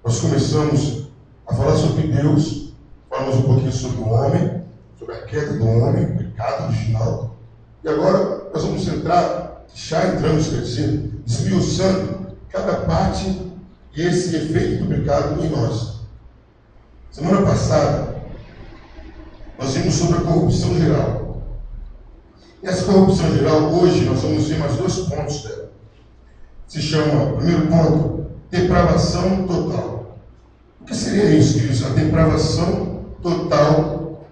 nós começamos a falar sobre Deus, falamos um pouquinho sobre o homem, sobre a queda do homem, o pecado original. E agora nós vamos entrar, já entramos, quer dizer, esmiuçando cada parte e esse efeito do pecado em nós. Semana passada, nós vimos sobre a corrupção geral. E essa corrupção geral, hoje, nós vamos ver mais 2 pontos dela. Se chama, primeiro ponto, depravação total. O que seria isso, queridos? A depravação total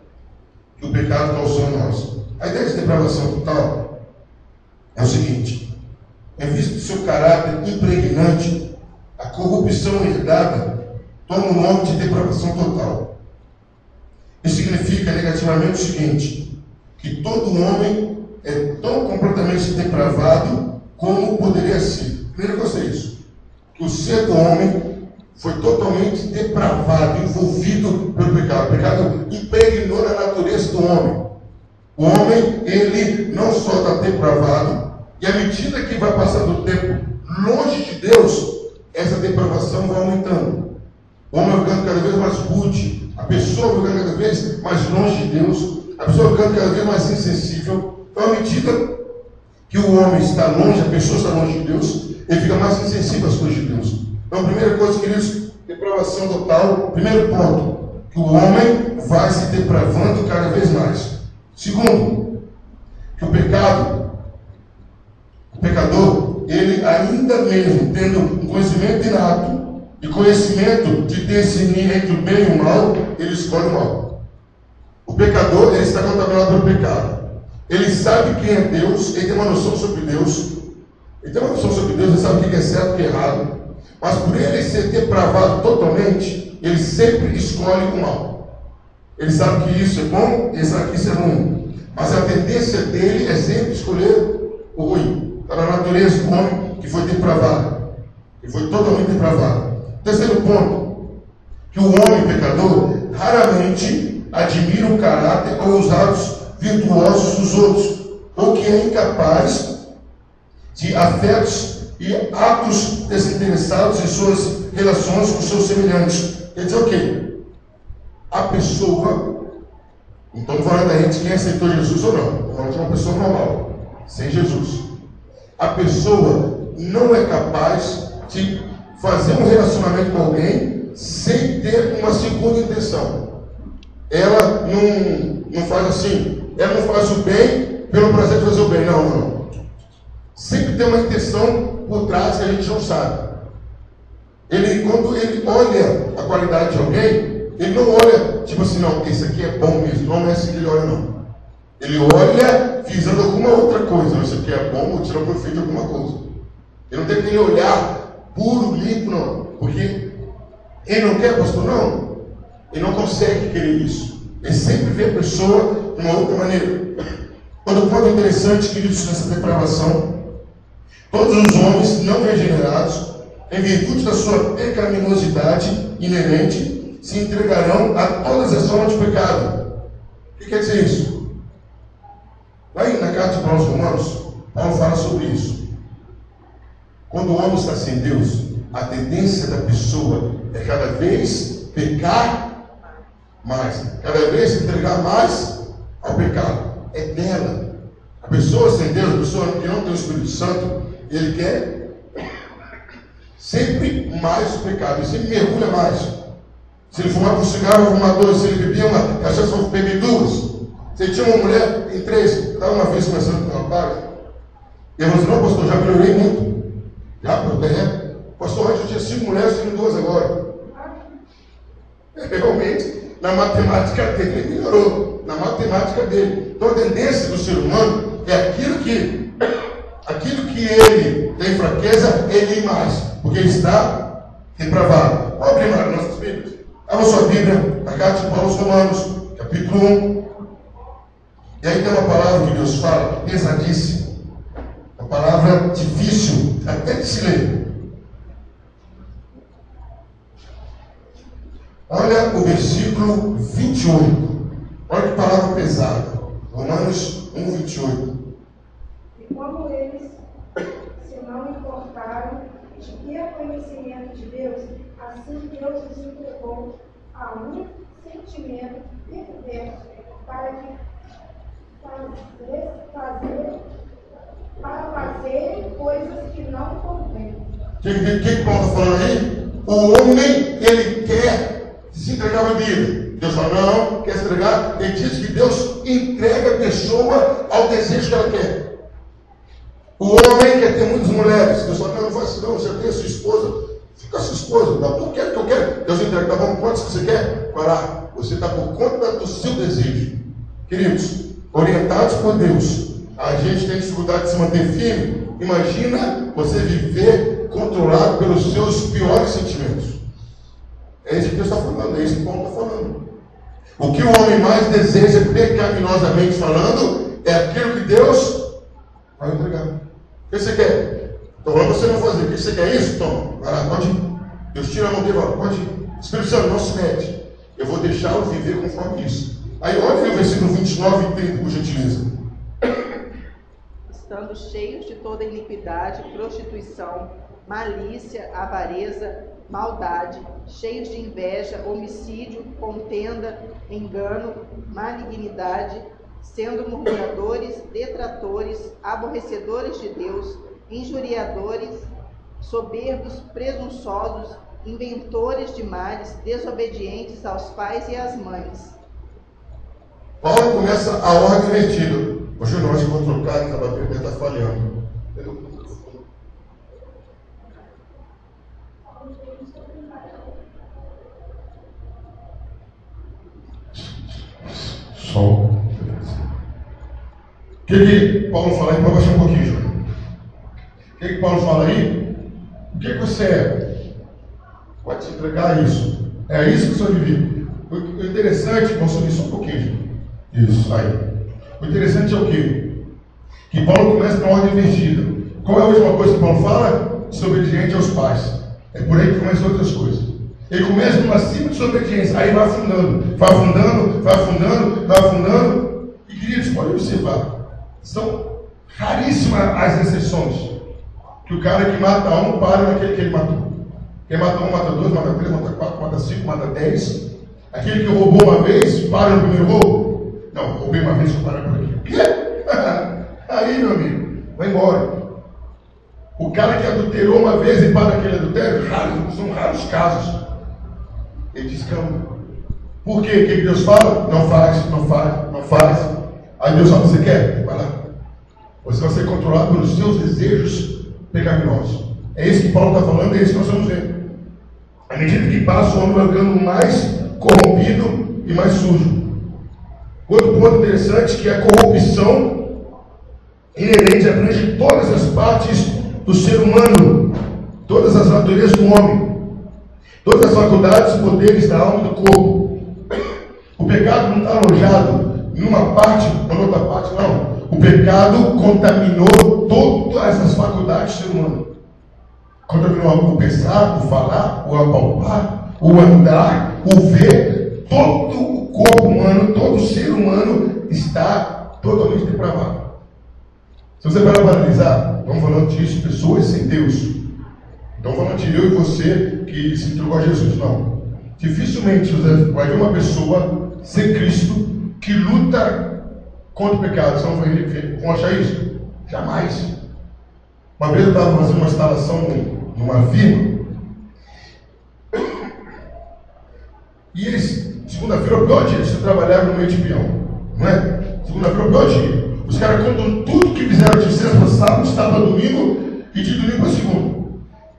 que o pecado causou em nós. A ideia de depravação total é o seguinte: em vista do seu caráter impregnante, a corrupção herdada toma o nome de depravação total. Isso significa negativamente o seguinte: que todo homem é tão completamente depravado como poderia ser. Primeira coisa é isso: que o ser do homem foi totalmente depravado, envolvido pelo pecado. O pecado impregnou na natureza do homem. O homem, ele não só está depravado, e à medida que vai passando o tempo longe de Deus, essa depravação vai aumentando. O homem vai ficando cada vez mais rude, a pessoa vai ficando cada vez mais longe de Deus, a pessoa vai ficando cada vez mais insensível. Então, à medida que o homem está longe, a pessoa está longe de Deus, ele fica mais insensível às coisas de Deus. Então, a primeira coisa, queridos, depravação total. Primeiro ponto, que o homem vai se depravando cada vez mais. Segundo, que o pecador, ele ainda mesmo tendo um conhecimento inato e conhecimento de discernir entre o bem e o mal, ele escolhe o mal. O pecador, ele está contaminado pelo pecado. Ele sabe quem é Deus, ele tem uma noção sobre Deus. Ele tem uma noção sobre Deus, ele sabe o que é certo e o que é errado. Mas por ele ser depravado totalmente, ele sempre escolhe o mal. Ele sabe que isso é bom, ele sabe que isso é ruim. Mas a tendência dele é sempre escolher o ruim. Está na natureza do homem que foi depravado. Ele foi totalmente depravado. Terceiro ponto, que o homem pecador raramente admira o caráter ou os atos virtuosos dos outros, ou que é incapaz de afetos e atos desinteressados em suas relações com seus semelhantes. Quer dizer o quê? A pessoa, não estamos falando da gente que aceitou Jesus ou não, estamos falando de uma pessoa normal, sem Jesus. A pessoa não é capaz de fazer um relacionamento com alguém sem ter uma segunda intenção. Ela não faz assim, ela não faz o bem pelo prazer de fazer o bem, não. Sempre tem uma intenção por trás que a gente não sabe. Quando ele olha a qualidade de alguém, ele não olha tipo assim, não, esse aqui é bom mesmo, não é assim que ele olha, não. Ele olha visando alguma outra coisa, esse aqui é bom, ou tirou proveito de alguma coisa. Ele não tem aquele olhar puro, limpo, não, porque ele não quer, pastor, não. Ele não consegue querer isso. Ele sempre vê a pessoa de uma outra maneira. Outro ponto interessante, queridos, nessa depravação: todos os homens não regenerados, em virtude da sua pecaminosidade inerente, se entregarão a todas as formas de pecado. O que quer dizer isso? Lá na carta de Paulo aos Romanos, Paulo fala sobre isso. Quando o homem está sem Deus, a tendência da pessoa é cada vez pecar mais, cada vez se entregar mais ao pecado. É dela. A pessoa sem Deus, a pessoa que não tem o Espírito Santo, ele quer sempre mais o pecado, ele sempre mergulha mais. Se ele fumava um cigarro, vai fumar 2. Se ele bebia uma cachaça, vai beber 2. Se ele tinha uma mulher, tem 3. Estava uma vez conversando com um rapaz, e ele falou assim: não, pastor, já melhorei muito. Já, pastor, antes eu tinha 5 mulheres, tenho 2 agora. Realmente, na matemática dele, ele melhorou. Na matemática dele. Então a tendência do ser humano é aquilo que ele tem fraqueza, ele ir mais, porque ele está depravado. Vamos abrir nas nossas Bíblias. Abra sua Bíblia, a carta de Paulo aos Romanos, capítulo 1. E aí tem uma palavra que Deus fala, pesadíssima. Uma palavra difícil até de se ler. Olha o versículo 28. Olha que palavra pesada. Romanos 1, 28. E como eles se não importaram de ter conhecimento de Deus, assim Deus a um sentimento perverso para fazer coisas que não convêm. O que Paulo está falando aí? O homem, ele quer se entregar à vida. Deus fala, não, quer se entregar. Ele diz que Deus entrega a pessoa ao desejo que ela quer. O homem quer ter muitas mulheres. Deus fala, não faz isso não, você tem a sua esposa. Fica com a sua esposa. Não, tu quer que eu quero. Deus entrega, tá bom, quantos que você quer? Vai lá. Você está por conta do seu desejo. Queridos, orientados por Deus, a gente tem dificuldade de se manter firme. Imagina você viver controlado pelos seus piores sentimentos. É isso que Deus está falando, é isso que Paulo está falando. O que o homem mais deseja, pecaminosamente falando, é aquilo que Deus vai entregar. O que você quer? Então, para você não fazer. O que você quer? Isso? Toma. Vai lá, pode ir. Deus tira a mão dele e fala, pode ir. Espírito Santo, não se mete. Eu vou deixá-lo viver conforme isso. Aí, olha o versículo 29 e 30, por gentileza. Estando cheios de toda iniquidade, prostituição, malícia, avareza, maldade, cheios de inveja, homicídio, contenda, engano, malignidade, sendo murmuradores, detratores, aborrecedores de Deus, injuriadores, soberbos, presunçosos, inventores de males, desobedientes aos pais e às mães. Paulo começa a ordem invertida. Hoje nós vamos trocar, que a bateria está falhando. Som. O que Paulo fala aí? Para baixar um pouquinho, Júlio. O que Paulo fala aí? O que você é? Pode se entregar a isso. É isso que o senhor vive. O interessante, vamos subir só um pouquinho, Júlio. Isso, aí. O interessante é o quê? Que Paulo começa com a ordem invertida. Qual é a última coisa que Paulo fala? Desobediente aos pais. É por aí que começam outras coisas. Ele começa numa simples desobediência, aí vai afundando, vai afundando, vai afundando, vai afundando. E queridos, pode observar, são raríssimas as exceções. Que o cara que mata um para naquele que ele matou. Quem mata um, mata dois, mata três, mata quatro, mata cinco, mata 10. Aquele que roubou uma vez, para no primeiro roubo. Não, roubei uma vez, vou parar por aqui. O quê? Aí, meu amigo, vai embora. O cara que adulterou uma vez e para aquele adultério, são raros casos. Ele descamba. Por quê? O que Deus fala? Não faz, não faz, não faz. Aí Deus fala, você quer? Vai lá. Você vai ser controlado pelos seus desejos pecaminosos. É isso que Paulo está falando, é isso que nós vamos ver. À medida que passa, o homem vai ficando mais corrompido e mais sujo. Outro ponto interessante que é a corrupção inerente abrange todas as partes do ser humano, todas as naturezas do homem, todas as faculdades e poderes da alma e do corpo. O pecado não está alojado em uma parte ou em outra parte, não. O pecado contaminou todas as faculdades do ser humano. Contaminou o pensar, o falar, o apalpar, o andar, o ver. Todo o corpo humano, todo ser humano está totalmente depravado. Se você parar para analisar, estamos falando disso, pessoas sem Deus. Estamos falando de eu e você que se entregou a Jesus. Não. Dificilmente você vai ver uma pessoa sem Cristo que luta contra o pecado. Você vão achar isso? Jamais. Uma vez eu estava fazendo uma instalação numa vila e eles, segunda-feira, o pior dia, eles trabalharam no meio de peão, não é? Segunda-feira, o pior dia. Os caras contam tudo que fizeram de sexta para sábado, sábado, domingo e de domingo para segunda.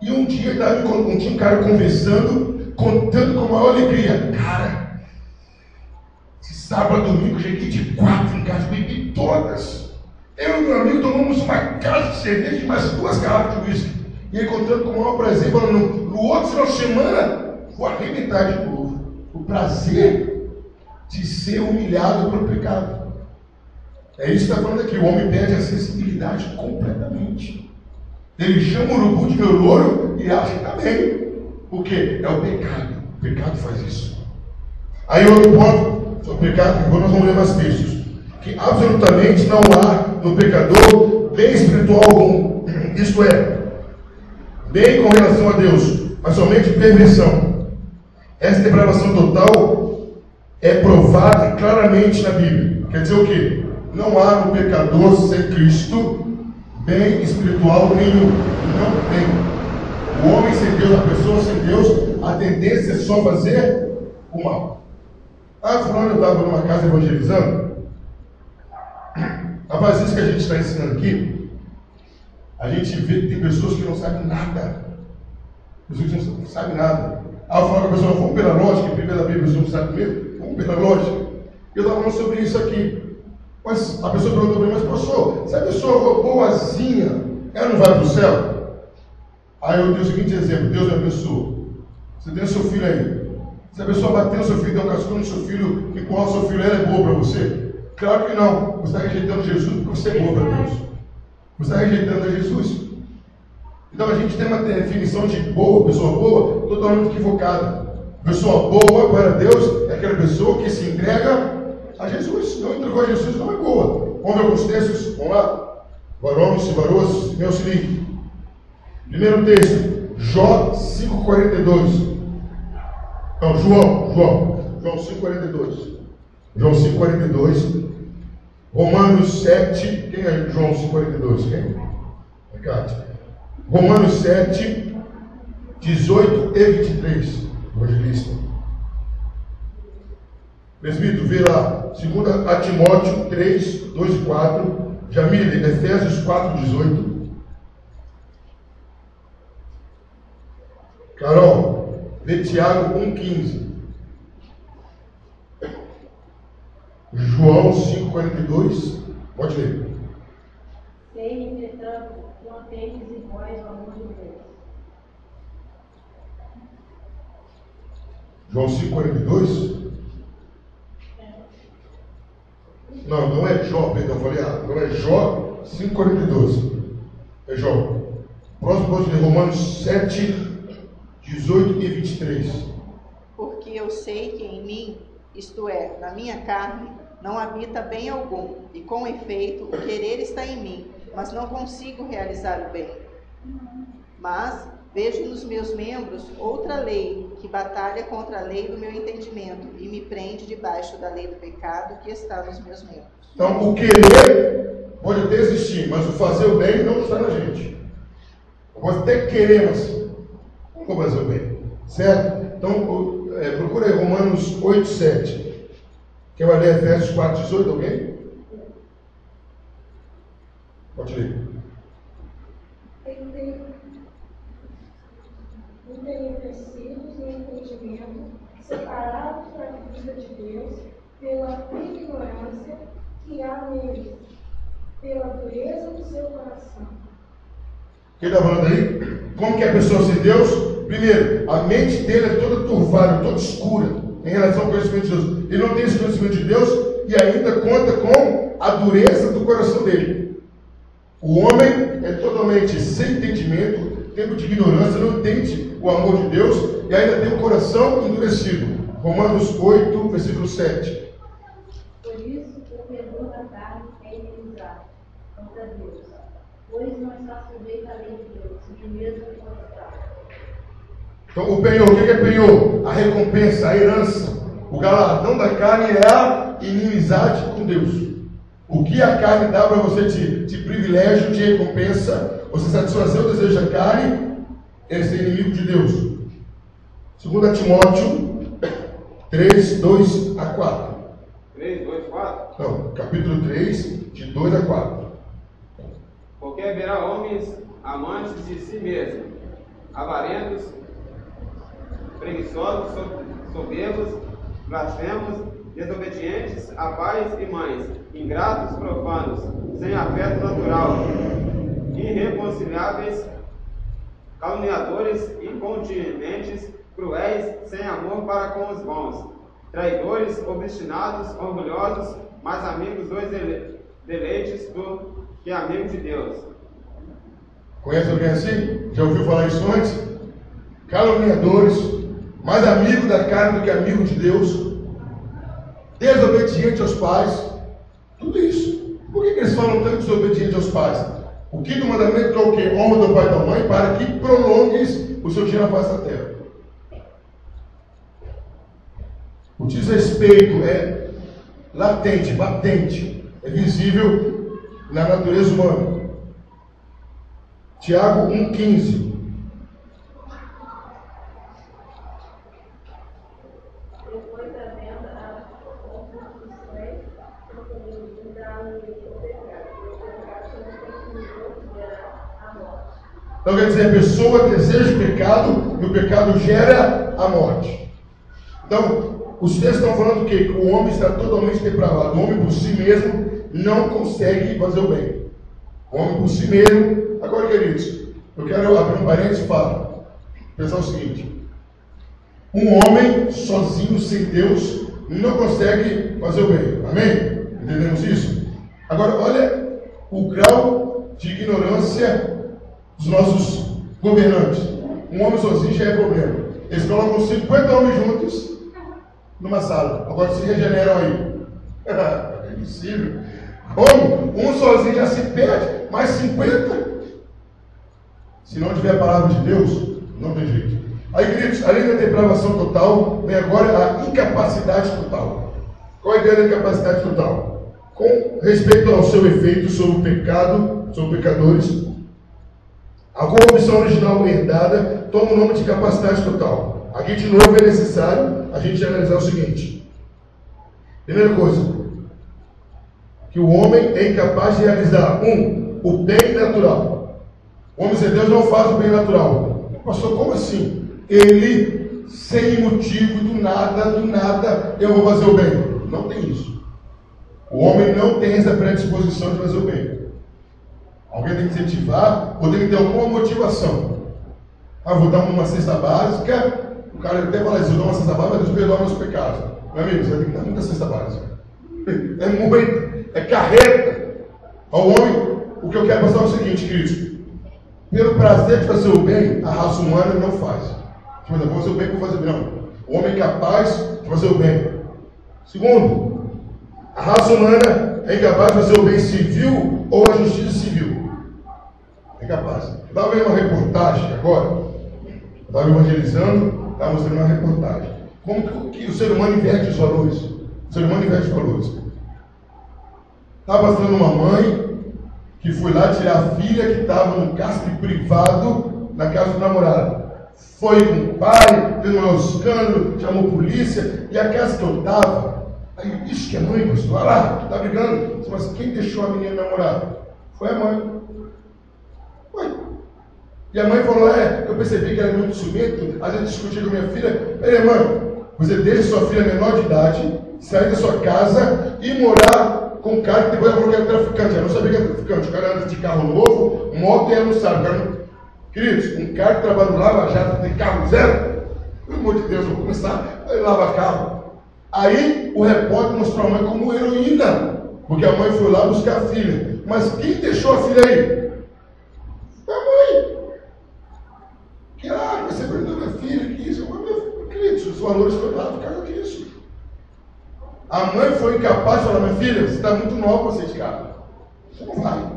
E um dia tinha um cara conversando, contando com a maior alegria. Cara, esse sábado, domingo, cheguei de 4 em casa, bebi todas. Eu e meu amigo tomamos uma casa de cerveja e mais 2 garrafas de uísque. E ele contando com o maior prazer, falando, no outro final de semana, vou arrebentar de novo. O prazer de ser humilhado pelo pecado. É isso que está falando aqui. O homem perde a sensibilidade completamente. Ele chama o urubu de meu louro e acha que está bem. Por quê? É o pecado. O pecado faz isso. Aí outro ponto, o pecado, agora nós vamos ler mais textos. Que absolutamente não há no pecador bem espiritual algum. Isto é, bem com relação a Deus, mas somente perversão. Essa depravação total é provada claramente na Bíblia. Quer dizer o quê? Não há no pecador sem Cristo bem espiritual nenhum. Não tem. O homem sem Deus, a pessoa sem Deus, a tendência é só fazer o mal. Fulano, eu estava numa casa evangelizando. Rapaz, isso que a gente está ensinando aqui, a gente vê que tem pessoas que não sabem nada. Pessoas que não sabem nada. Eu falo com a pessoa, vamos pela lógica, em primeira Bíblia, você não sabe mesmo? Vamos pela lógica. Eu estava falando sobre isso aqui. Mas a pessoa perguntou para mim, mas pastor, se a pessoa for boazinha, ela não vai para o céu? Aí eu dei o seguinte exemplo, Deus me abençoa. Você tem o seu filho aí. Se a pessoa bater no seu filho, der um cascão no seu filho, e qual o seu filho é boa para você? Claro que não. Você está rejeitando Jesus porque você é boa para Deus. Você está rejeitando a Jesus. Então a gente tem uma definição de boa, pessoa boa, totalmente equivocada. Pessoa boa para Deus é aquela pessoa que se entrega a Jesus. Não entregou a Jesus, não é boa. Vamos ver alguns textos? Vamos lá. Varões e varoas, me auxiliem. Primeiro texto, Jó 5,42. Não, João 5,42. João 5,42. Romanos 7. Quem é João 5,42? Quem? Cátia. Romanos 7, 18 e 23. Evangelista. Presbítero, vê lá. 2 Timóteo 3, 2 e 4. Jamile, Efésios 4, 18. Carol, vê Tiago 1, 15. João 5, 42. Pode ler. Sei, entretanto, mantenhos iguais ao amor de Deus. João 5, 42? Não é Jó, perdão, falei errado. Não é Jó 5, 42. É Jó. Próximo pode ler Romanos 7, 18 e 23. Porque eu sei que em mim, isto é, na minha carne, não habita bem algum, e com efeito, o querer está em mim, mas não consigo realizar o bem. Mas vejo nos meus membros outra lei, que batalha contra a lei do meu entendimento, e me prende debaixo da lei do pecado que está nos meus membros. Então, o querer pode até existir, mas o fazer o bem não está na gente. Eu posso até querer, mas não vou fazer o bem. Certo? Então, procura aí Romanos 8, 7. Quem vai ler Efésios 4, 18, alguém? Pode ler. Entenecidos no entendimento, separados da vida de Deus, pela ignorância que há neles, pela dureza do seu coração. Quem está falando aí? Como que é a pessoa sem Deus? Primeiro, a mente dele é toda turvada, toda escura em relação ao conhecimento de Deus. Ele não tem esse conhecimento de Deus e ainda conta com a dureza do coração dele. O homem é totalmente sem entendimento, tempo de ignorância, não entende o amor de Deus e ainda tem o coração endurecido. Romanos 8, versículo 7. Por isso, o pendor da carne é inimizade contra Deus, pois não está sujeito à lei de Deus, nem mesmo contra. Então, o penhor, o que é penhor? A recompensa, a herança. O galardão da carne é a inimizade com Deus. O que a carne dá para você de privilégio, de recompensa, você satisfazer o desejo da carne, é ser inimigo de Deus. 2 Timóteo 3, 2 a 4. 3, 2, 4? Não, capítulo 3, de 2 a 4. Porque haverá homens amantes de si mesmos, avarentos, preguiçosos, soberbos, blasfemos, desobedientes a pais e mães, ingratos, profanos, sem afeto natural, irreconciliáveis, caluniadores, incontinentes, cruéis, sem amor para com os bons, traidores, obstinados, orgulhosos, mais amigos dos deleites do que amigos de Deus. Conhece alguém assim? Já ouviu falar isso antes? Caluniadores, mais amigo da carne do que amigo de Deus, desobediente aos pais, tudo isso. Por que eles falam tanto desobediente aos pais? O quinto mandamento é o quê? Honra do pai e da mãe para que prolongues o seu dia na face da terra. O desrespeito é latente, patente, é visível na natureza humana. Tiago 1,15. Depois da venda, a concupiscência, dá-lhe o pecado. O pecado sendo consumidor gera a morte. Então quer dizer, a pessoa deseja o pecado e o pecado gera a morte. Então, os textos estão falando o quê? Que o homem está totalmente depravado. O homem por si mesmo não consegue fazer o bem. O homem por si mesmo. Agora, queridos, eu quero abrir um parênteses e falar. Pensar o seguinte: um homem sozinho, sem Deus, não consegue fazer o bem. Amém? Entendemos isso? Agora, olha o grau de ignorância dos nossos governantes. Um homem sozinho já é problema. Eles colocam 50 homens juntos numa sala. Agora se regeneram aí. É impossível. Como? Um sozinho já se perde, mais 50. Se não tiver a palavra de Deus, não tem jeito. Aí, queridos, além da depravação total, vem agora a incapacidade total. Qual a ideia da incapacidade total? Com respeito ao seu efeito sobre o pecado, sobre pecadores, a corrupção original herdada toma o nome de capacidade total. Aqui, de novo, é necessário a gente analisar o seguinte. Primeira coisa, que o homem é incapaz de realizar, o bem natural. O homem sem Deus não faz o bem natural. Pastor, como assim? Ele, sem motivo, do nada, eu vou fazer o bem. Não tem isso. O homem não tem essa predisposição de fazer o bem. Alguém tem que incentivar, ou tem que ter alguma motivação. Vou dar uma cesta básica. O cara até fala assim: eu dou uma cesta básica, Deus perdoa meus pecados. Meu amigo, você vai ter que dar muita cesta básica. É muito, é carreta. Ao homem, o que eu quero passar é o seguinte, queridos: pelo prazer de fazer o bem, a raça humana não faz. Tipo, eu vou fazer o bem, vou fazer o bem. Não. O homem é capaz de fazer o bem. Segundo, a raça humana é incapaz de fazer o bem civil ou a justiça civil. É capaz. Eu estava vendo uma reportagem agora. Eu estava evangelizando, estava mostrando uma reportagem. Como que o ser humano inverte os valores. O ser humano inverte os valores. Estava mostrando uma mãe que foi lá tirar a filha que estava num cárcere privado na casa do namorado. Foi com o pai, fez um escândalo, chamou a polícia, e a casa que eu estava, aí isso que é mãe, pastor, olha lá, está brigando. Mas quem deixou a menina namorar? Foi a mãe. Foi. E a mãe falou: eu percebi que ela é muito ciumento, às vezes discutia com minha filha. Peraí, mãe, você deixa sua filha menor de idade, sair da sua casa e morar com um cara que depois ela falou que era traficante. Ela não sabia que era traficante. O cara anda de carro novo, moto, e ela não sabe. Queridos, um cara que trabalha no Lava Jato tem carro zero, pelo amor de Deus, vou começar a lavar carro. Aí o repórter mostrou a mãe como heroína, porque a mãe foi lá buscar a filha. Mas quem deixou a filha aí? A mãe. Que você perdeu minha filha, que isso? Queridos, os valores foram lá por causa disso. A mãe foi incapaz de falar: minha filha, você está muito nova para sair de casa. Você não vai.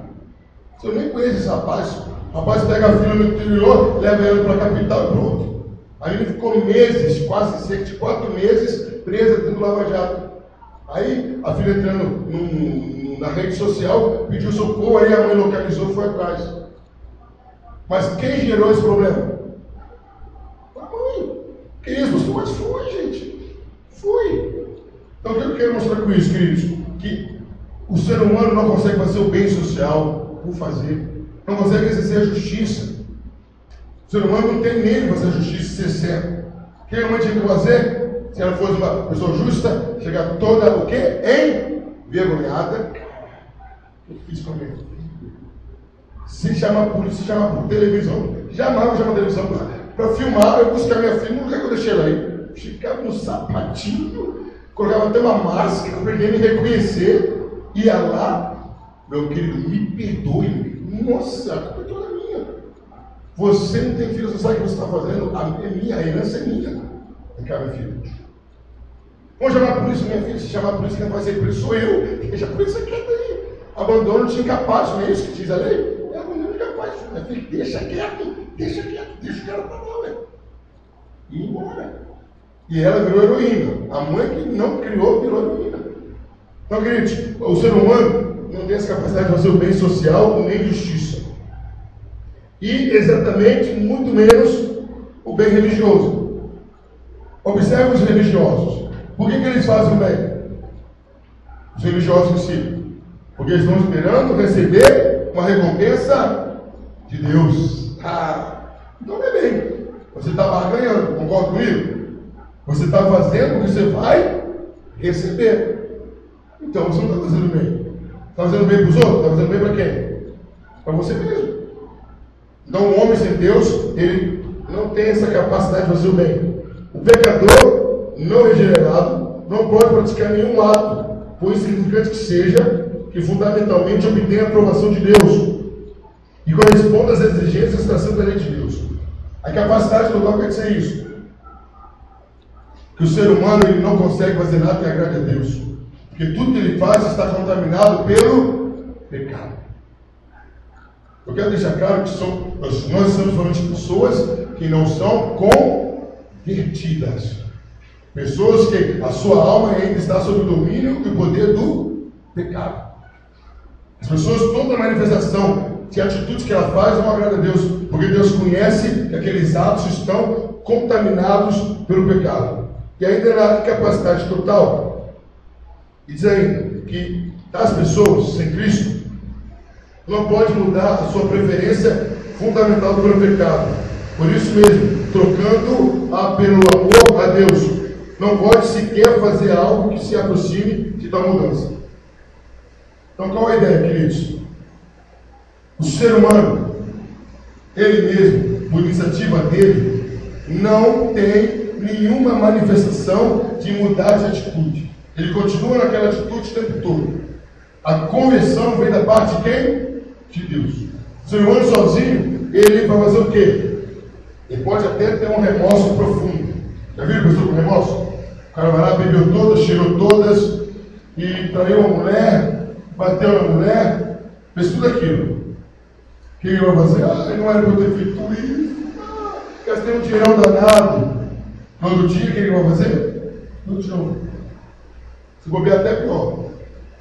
Você nem conhece esse rapaz. O rapaz pega a filha no interior, leva ela para a capital e pronto. Aí ele ficou meses, quase cerca de 4 meses, presa dentro do Lava Jato. Aí a filha entrando na rede social, pediu socorro, aí a mãe localizou e foi atrás. Mas quem gerou esse problema? A mãe. Que isso? Mas foi, gente. Foi. Então o que eu quero mostrar com isso, queridos? Que o ser humano não consegue fazer o bem social por fazer. Não consegue exercer a justiça. O ser humano não tem nele fazer a justiça e ser certo. O que a mãe tinha que fazer? Se ela fosse uma pessoa justa, chegar toda o quê? Envergonhada. Eu fiz com a minha filha. Se chamar a polícia, se chamar por televisão. Jamais vou chamar a televisão para filmar, eu buscar minha filha, não é que eu deixei ela aí. Ficava no sapatinho, colocava até uma máscara para ninguém me reconhecer. Ia lá, meu querido, me perdoe. Nossa, a culpa é toda minha. Você não tem filho, você sabe o que você está fazendo? A herança é minha. Vem cá, minha filha. Vamos chamar a polícia, minha filha. Se chamar a polícia, quem vai ser preso sou eu. Deixa a polícia quieta aí. Abandono de incapaz, não é isso que diz a lei? É abandono de incapaz. Minha filha, deixa quieto, deixa o cara para lá, ué. E ir embora. E ela virou heroína. A mãe que não criou virou heroína. Então, queridos, o ser humano não tem essa capacidade de fazer o bem social nem justiça. E exatamente, muito menos, o bem religioso. Observe os religiosos. Por que eles fazem o bem? Os religiosos em si. Porque eles estão esperando receber uma recompensa de Deus. Então é bem. Você está barganhando, concorda comigo? Você está fazendo o que você vai receber. Então você não está fazendo bem. Está fazendo bem para os outros? Está fazendo bem para quem? Para você mesmo. Então o homem sem Deus, ele não tem essa capacidade de fazer o bem. O pecador não regenerado não pode praticar nenhum ato, por insignificante que seja, que fundamentalmente obtenha a aprovação de Deus e corresponda às exigências da santa lei de Deus. A capacidade total quer dizer isso. Que o ser humano ele não consegue fazer nada que agrade a Deus. Porque tudo que ele faz está contaminado pelo pecado. Eu quero deixar claro que nós estamos falando de pessoas que não são convertidas. Pessoas que a sua alma ainda está sob o domínio e o poder do pecado. As pessoas, toda a manifestação de atitudes que ela faz não agrada a Deus, porque Deus conhece que aqueles atos estão contaminados pelo pecado. E ainda na incapacidade total. E diz ainda que as pessoas sem Cristo não pode mudar a sua preferência fundamental pelo pecado. Por isso mesmo, trocando pelo amor a Deus, não pode sequer fazer algo que se aproxime de tal mudança. Então qual é a ideia, queridos? O ser humano, ele mesmo, por iniciativa dele, não tem nenhuma manifestação de mudar de atitude. Ele continua naquela atitude o tempo todo. A conversão vem da parte de quem? De Deus. O ser humano sozinho, ele vai fazer o quê? Ele pode até ter um remorso profundo. Já viram pessoa com remorso? O cara vai lá, bebeu todas, cheirou todas, e traiu uma mulher, bateu na mulher, fez tudo aquilo. O que ele vai fazer? Não era para eu ter feito isso. Gastei um dinheirão danado. Todo dia, o que ele vai fazer? Tudo de novo. Se bobear até pior.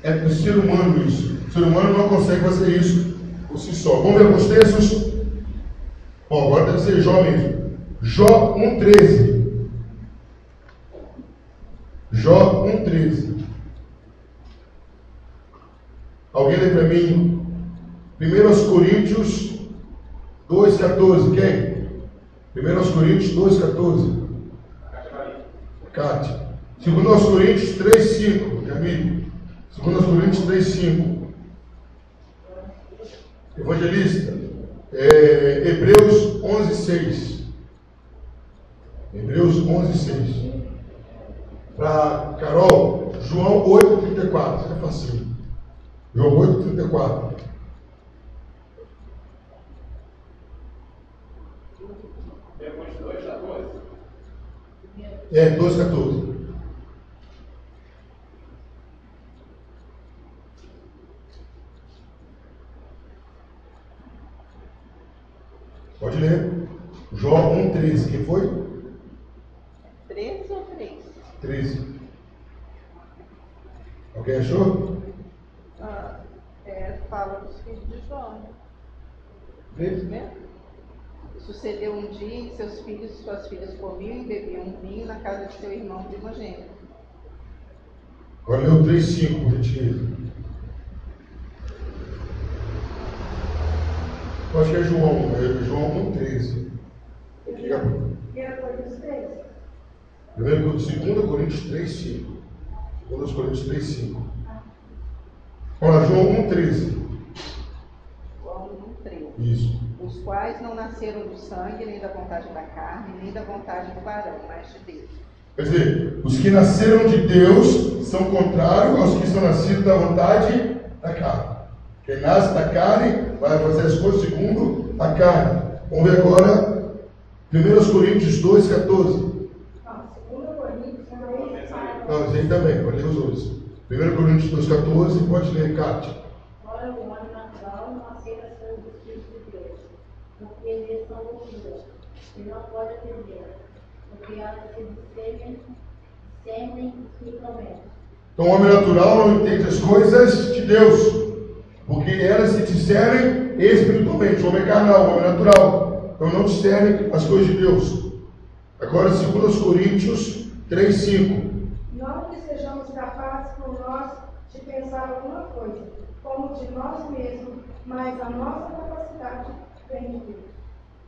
É do ser humano isso. O ser humano não consegue fazer isso por si só. Vamos ver alguns textos? Bom, agora deve ser Jó mesmo. Jó 1,13. Jó 1,13. Alguém lê para mim? 1 Coríntios 2,14. Quem? 1 Coríntios 2,14. Cátia. 2 Coríntios 3,5. Amigo. 2 Coríntios 3,5. Evangelista. Hebreus 11,6. Hebreus 11,6. Para Carol, João 8,34. Isso é fácil. João 8,34. Depois de 2,14. 2,14. Pode ler. Jó 1,13. Quem foi? 13 ou 3? 13. Alguém achou? Fala dos filhos de Jó. 13. Né? Sucedeu um dia em que seus filhos e suas filhas comiam e bebiam vinho na casa de seu irmão primogênito. Agora leu 3,5, por gentileza. Eu acho que é João 1,13. E a Coríntios 3. 2 Coríntios 3,5. 2 Coríntios 3,5. Olha, João 1,13. João 1,13. Isso. Os quais não nasceram do sangue, nem da vontade da carne, nem da vontade do varão, mas de Deus. Quer dizer, os que nasceram de Deus são contrários aos que são nascidos da vontade da carne. Quem nasce da carne vai fazer as coisas segundo a carne. Vamos ver agora 1 Coríntios 2,14. Não, 2 Coríntios 3. Não, isso aí também, pode ler os dois. 1 Coríntios 2,14, pode ler, Cátia. Ora, o homem natural não aceita ser do Espírito de Deus, porque eles são loucuras, e não pode atender, porque elas se discernem espiritualmente. Então o homem natural não entende as coisas de Deus, porque elas se discernem espiritualmente. O homem carnal, o homem natural, então não discerne as coisas de Deus. Agora 2 Coríntios 3:5. Não que sejamos capazes por nós de pensar alguma coisa, como de nós mesmos, mas a nossa capacidade vem de Deus.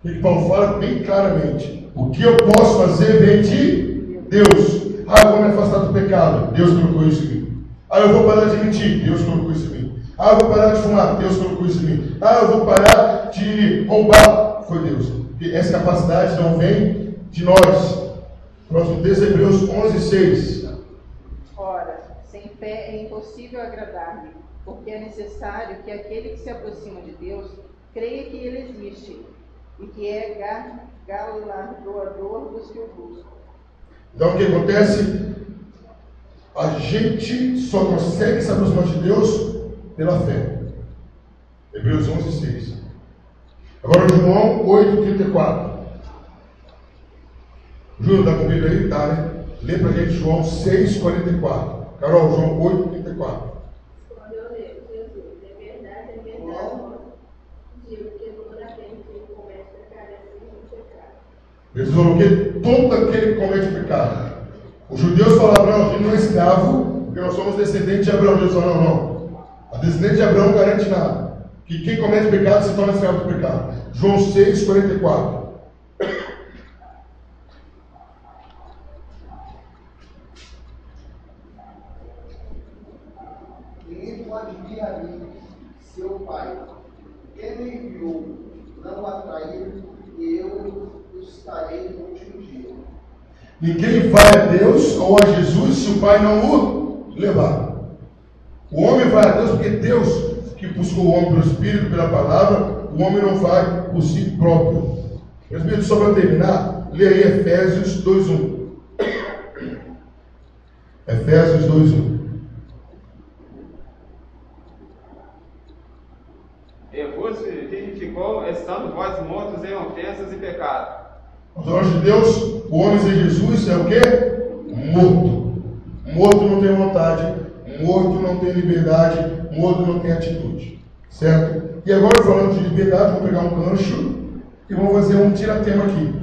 O que Paulo fala bem claramente: o que eu posso fazer vem de Deus. Eu vou me afastar do pecado, Deus colocou isso em mim. Eu vou parar de mentir, Deus colocou isso em mim. Eu vou parar de fumar, Deus colocou isso em mim. Eu vou parar de roubar, foi Deus. E essa capacidade não vem de nós. Próximo texto, Hebreus 11:6. Ora, sem fé é impossível agradar-lhe, porque é necessário que aquele que se aproxima de Deus creia que ele existe e que é galardoador dos que o buscam. Então o que acontece? A gente só consegue se aproximar de Deus pela fé. Hebreus 11:6. Agora João 8:34. Júlio, dá comigo aí? Tá, né? Lê pra gente João 6:44. Carol, João 8:34. Quando eu leio, Jesus, é verdade, digo que todo aquele que comete pecado é filho de pecado. Jesus falou que todo aquele que comete pecado. Os judeus falavam: não, a gente não é escravo, porque nós somos descendentes de Abraão. Jesus falou: não. A descendente de Abraão não garante nada. Que quem comete pecado se torna escravo do pecado. João 6:44. Ninguém pode vir a mim, seu Pai, quem me enviou, não atrair, e eu estarei no último dia. Ninguém vai a Deus ou a Jesus se o Pai não o levar. O homem vai a Deus porque Deus que buscou o homem pelo Espírito, pela palavra. O homem não vai por si próprio. Meus amigos, só para terminar, lê aí Efésios 2:1. Efésios 2:1. E vos vivificou, estando vós mortos em ofensas e pecados. Aos olhos de Deus, o homem sem Jesus é o quê? Morto. Morto não tem vontade, morto não tem liberdade, morto não tem atitude. Certo? E agora, falando de liberdade, vou pegar um gancho e vou fazer um tiratema aqui.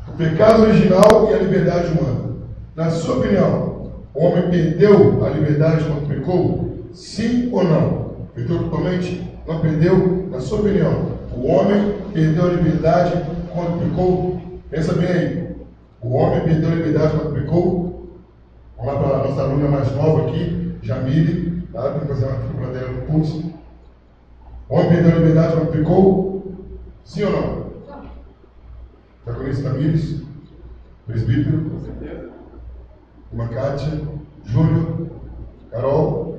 O pecado original e a liberdade humana. Na sua opinião, o homem perdeu a liberdade quando pecou? Sim ou não? Perdeu totalmente? Não perdeu? Na sua opinião, o homem perdeu a liberdade quando pecou? Pensa bem aí. O homem perdeu a liberdade quando pecou? Vamos lá para a nossa aluna mais nova aqui, Jamile. Tá? Tem que fazer uma figura dela no pulso. O homem perdeu a liberdade quando pecou? Sim ou não? Diaconista Tamires, presbítero, Com certeza. Irmã Kátia, Júlio, Carol,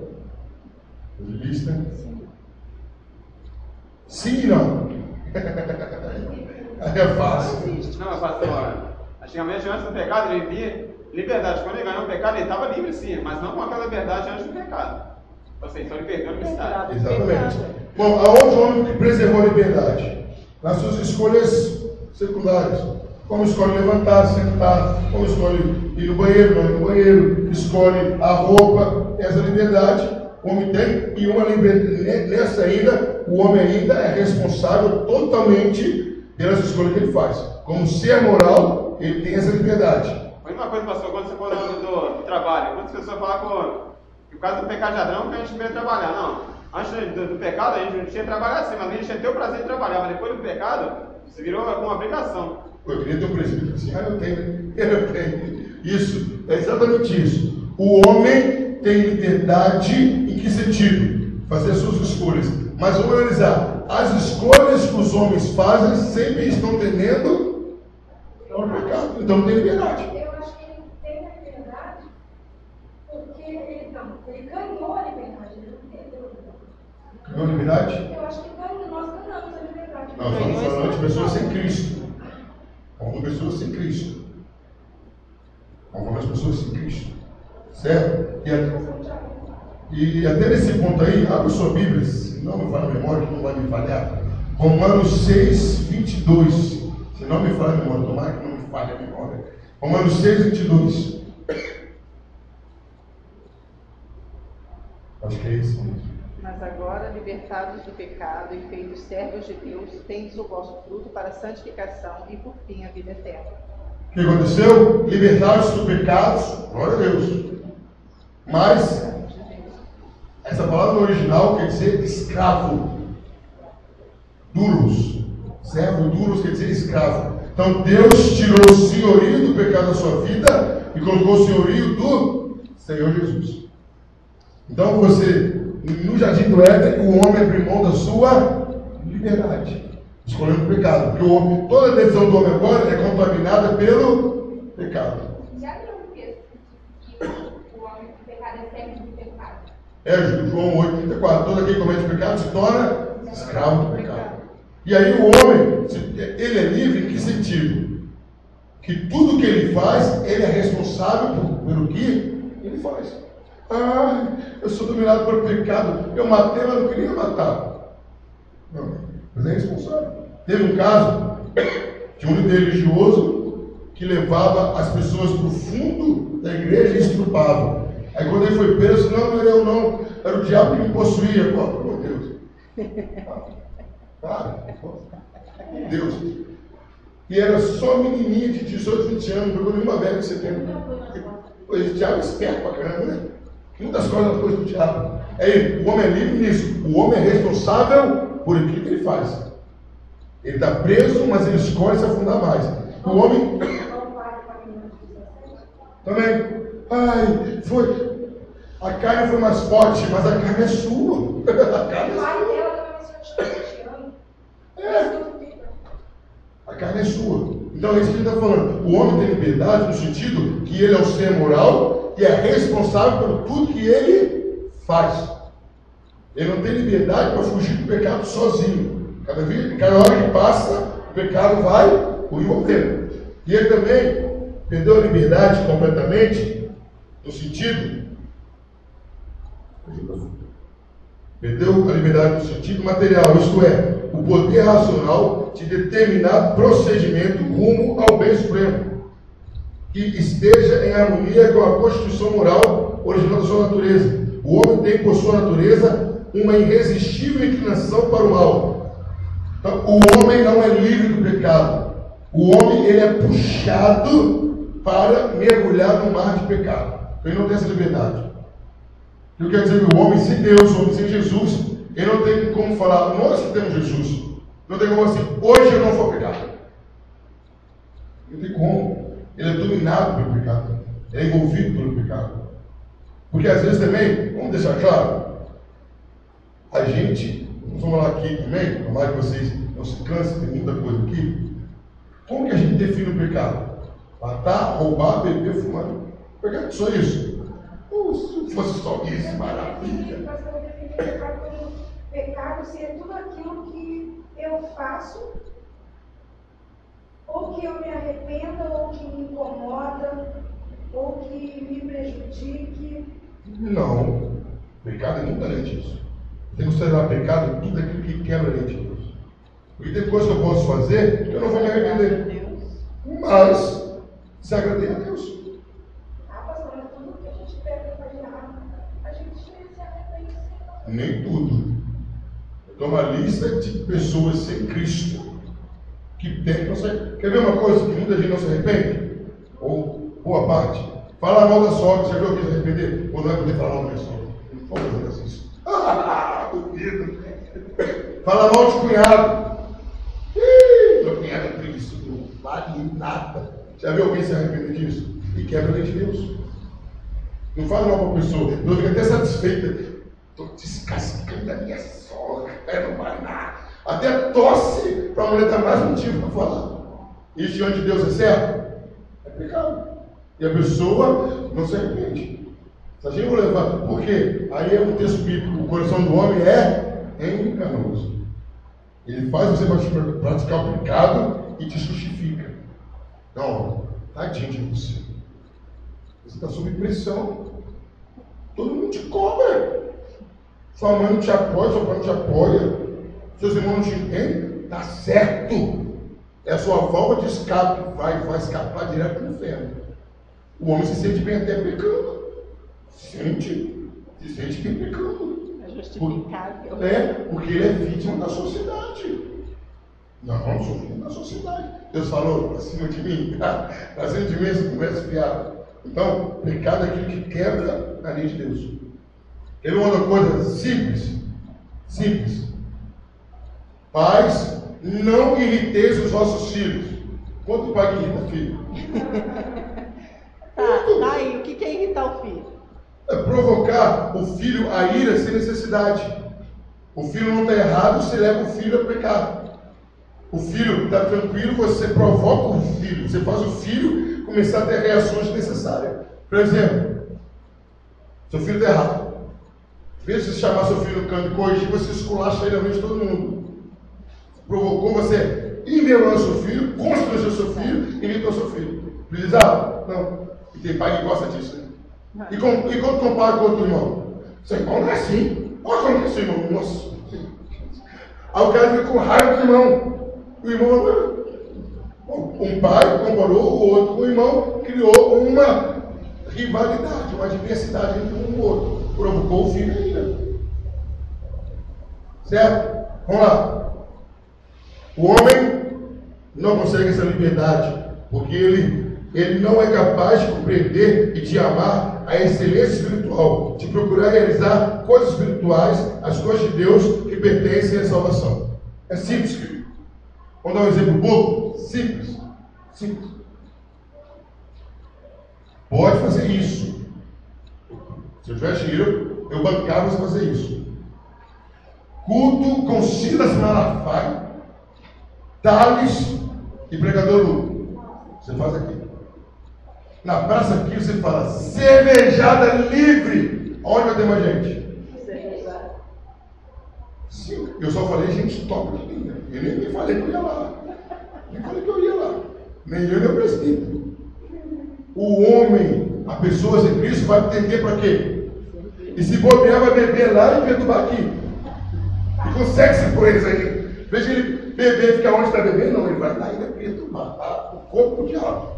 evangelista. Sim e não. Aí é fácil. Não, pastor, antigamente, antes do pecado, ele via liberdade. Quando ele ganhou o pecado, ele estava livre sim, mas não com aquela liberdade antes do pecado. Ou seja, então ele perdeu a liberdade. Exatamente. Bom, aonde o homem preservou a liberdade? Nas suas escolhas secundárias. Como escolhe levantar, sentar, como escolhe ir no banheiro, não ir no banheiro, escolhe a roupa, essa liberdade o homem tem, e uma liberdade, nessa ainda, o homem ainda é responsável totalmente pelas escolhas que ele faz. Como ser moral, ele tem essa liberdade. A única coisa, pastor, quando você falou do trabalho, quando as pessoas falam que o caso do pecado de Adão, que a gente veio trabalhar, não. Antes do pecado, a gente não tinha que trabalhar assim, mas a gente tinha que ter o prazer de trabalhar, mas depois do pecado, isso virou uma obrigação. Eu queria ter um presbítero assim, eu tenho. Isso, é exatamente isso. O homem tem liberdade em que sentido? Fazer as suas escolhas. Mas vamos analisar. As escolhas que os homens fazem sempre estão tendendo ao pecado. Então não tem liberdade. Eu acho que ele tem a liberdade porque ele ganhou a liberdade, ele não perdeu a liberdade. Ganhou a liberdade? Eu acho que nós ganhamos a liberdade. Nós estamos falando de pessoas sem Cristo. Algumas pessoas sem Cristo. Algumas pessoas sem Cristo. Certo? E até nesse ponto aí, abre sua Bíblia, se não me falha a memória, que não vai me falhar. Romanos 6:22. Se não me falha a memória, tomara que não me falhe a memória. Romanos 6, 22. Acho que é isso mesmo. Mas agora, libertados do pecado e feitos servos de Deus, tendes o vosso fruto para a santificação e, por fim, a vida eterna. O que aconteceu? Libertados do pecado, glória a Deus. Mas, essa palavra no original quer dizer escravo. Duros. Servo duros quer dizer escravo. Então, Deus tirou o senhorio do pecado da sua vida e colocou o senhorio do Senhor Jesus. Então, no jardim do Éden, o homem abriu mão da sua liberdade, escolhendo o pecado. Porque toda a decisão do homem agora é contaminada pelo pecado. Já viu um texto que o homem do pecado é servo do pecado? É João 8,34. Todo aquele que comete pecado se torna escravo do pecado. E aí o homem, ele é livre em que sentido? Que tudo que ele faz, ele é responsável pelo que ele faz. Ah, eu sou dominado pelo pecado. Eu matei, mas não queria matar. Não, mas é responsável. Teve um caso de um líder religioso que levava as pessoas para o fundo da igreja e estrupava. Aí quando ele foi preso, não era eu não, era o diabo que me possuía. Pô, pelo amor de Deus. Deus. E era só menininha de 18, 20 anos, não pegou nenhuma velha de 70. Pois o diabo é esperto pra caramba, né? Muitas coisas nas coisas do diabo. Aí, o homem é livre nisso. O homem é responsável por aquilo que ele faz. Ele está preso, mas ele escolhe se afundar mais. O homem. Também. Ai, foi. A carne foi mais forte, mas a carne é sua. A carne é sua. A carne é sua. Então é isso que ele está falando. O homem tem liberdade no sentido que ele é o ser moral e é responsável por tudo que ele faz. Ele não tem liberdade para fugir do pecado sozinho. Cada hora que passa, o pecado vai o envolver. E ele também perdeu a liberdade completamente no sentido. Perdeu a liberdade no sentido material, isto é, o poder racional de determinar procedimento rumo ao bem supremo, que esteja em harmonia com a constituição moral original da sua natureza. O homem tem por sua natureza uma irresistível inclinação para o mal. Então, o homem não é livre do pecado. O homem ele é puxado para mergulhar no mar de pecado. Ele não tem essa liberdade. Eu quero dizer que o homem sem Deus, o homem sem Jesus, ele não tem como falar, nós que temos Jesus, não tem como assim, hoje eu não vou pecar. Não tem como. Ele é dominado pelo pecado. Ele é envolvido pelo pecado. Porque às vezes também, vamos deixar claro, a gente, vamos falar aqui também, tomara que vocês não se cansem, tem muita coisa aqui. Como que a gente define o pecado? Matar, roubar, beber, fumar. Pecado é só isso. Se fosse só isso, maravilha. Nós estamos definindo pecado como pecado ser tudo aquilo que eu faço, ou que eu me arrependa, ou que me incomoda, ou que me prejudique. Não. Pecado é muito além disso. Tem que considerar pecado tudo aquilo que quebra a lei de Deus. Porque tem coisas que eu posso fazer que eu não vou me arrepender. Mas se agradei a Deus. Pastor, mas tudo que a gente pega para errar, a gente se arrepende. Nem tudo. Então, uma lista de pessoas sem Cristo que tem, não sei. Quer ver uma coisa que muita gente não se arrepende? Ou boa parte. Falar mal da sogra, já viu alguém se arrepender? Ou não é poder falar mal da minha sogra? Vamos fazer isso. Duvido. Falar mal de cunhado. Meu cunhado é preguiçoso, não vale nada. Já viu alguém se arrepender disso? E quebra a lei de Deus. Não fala mal para a pessoa. Eu fico até satisfeita. Estou descascando a minha sogra. Não vai nada. Até tosse para a mulher dar mais motivo para falar. Isso diante de Deus é certo? É pecado. E a pessoa não se arrepende. Se a gente for levar, por quê? Aí é um texto bíblico. O coração do homem é enganoso. Ele faz você praticar o pecado e te justifica. Não, tadinho de você. Você está sob pressão. Todo mundo te cobra. Sua mãe não te apoia, seu pai não te apoia. Seus irmãos não te entendem. Está certo. É a sua válvula de escape, vai escapar direto no inferno. O homem se sente bem até pecando. Se sente bem pecando. É justificável. Porque ele é vítima da sociedade. Não sou vítima da sociedade. Deus falou, pra cima de mim, pra cima de mim, essa conversa fiada. Então, pecado é aquilo que quebra a lei de Deus. Ele é uma coisa simples. Pais, não irriteis os vossos filhos. Quanto pai que irrita filho? Tá aí, o que é irritar o filho? É provocar o filho a ira sem necessidade. O filho não está errado, você leva o filho a pecar. O filho está tranquilo, você provoca o filho. Você faz o filho começar a ter reações necessárias. Por exemplo, seu filho está errado. Em vez de você chamar seu filho no canto e corrigir, você esculacha ele na frente de todo mundo. Provocou você, envenenou seu filho, constrangeu seu filho, irritou seu filho. Precisava? Não. E tem pai que gosta disso, né? E quando compara com outro irmão? Seu irmão não é assim. Olha como é seu irmão. Nossa. Aí o cara fica com raiva do irmão. O irmão, um pai comparou o outro com o irmão, criou uma rivalidade, uma adversidade entre um e o outro. Provocou o filho ainda. Certo? Vamos lá. O homem não consegue essa liberdade, porque ele não é capaz de compreender e de amar a excelência espiritual, de procurar realizar coisas espirituais, as coisas de Deus que pertencem à salvação. É simples, querido. Vamos dar um exemplo bobo? Simples. Pode fazer isso. Se eu tivesse dinheiro, eu bancava você fazer isso. Culto com Silas Malafaia, Tales e pregador Lu. Você faz aqui. Na praça aqui você fala cervejada livre. Onde vai ter mais gente? Cervejada. Sim, eu só falei gente top de mim, né? Eu nem falei que eu ia lá. Nem eu, nem o presidente. O homem, a pessoa sem Cristo vai atender para quê? E se bobear, vai beber lá e perturbar aqui. E consegue se por eles aí. Veja ele beber e ficar onde está bebendo, não, ele vai lá e vai perturbar o corpo do diabo.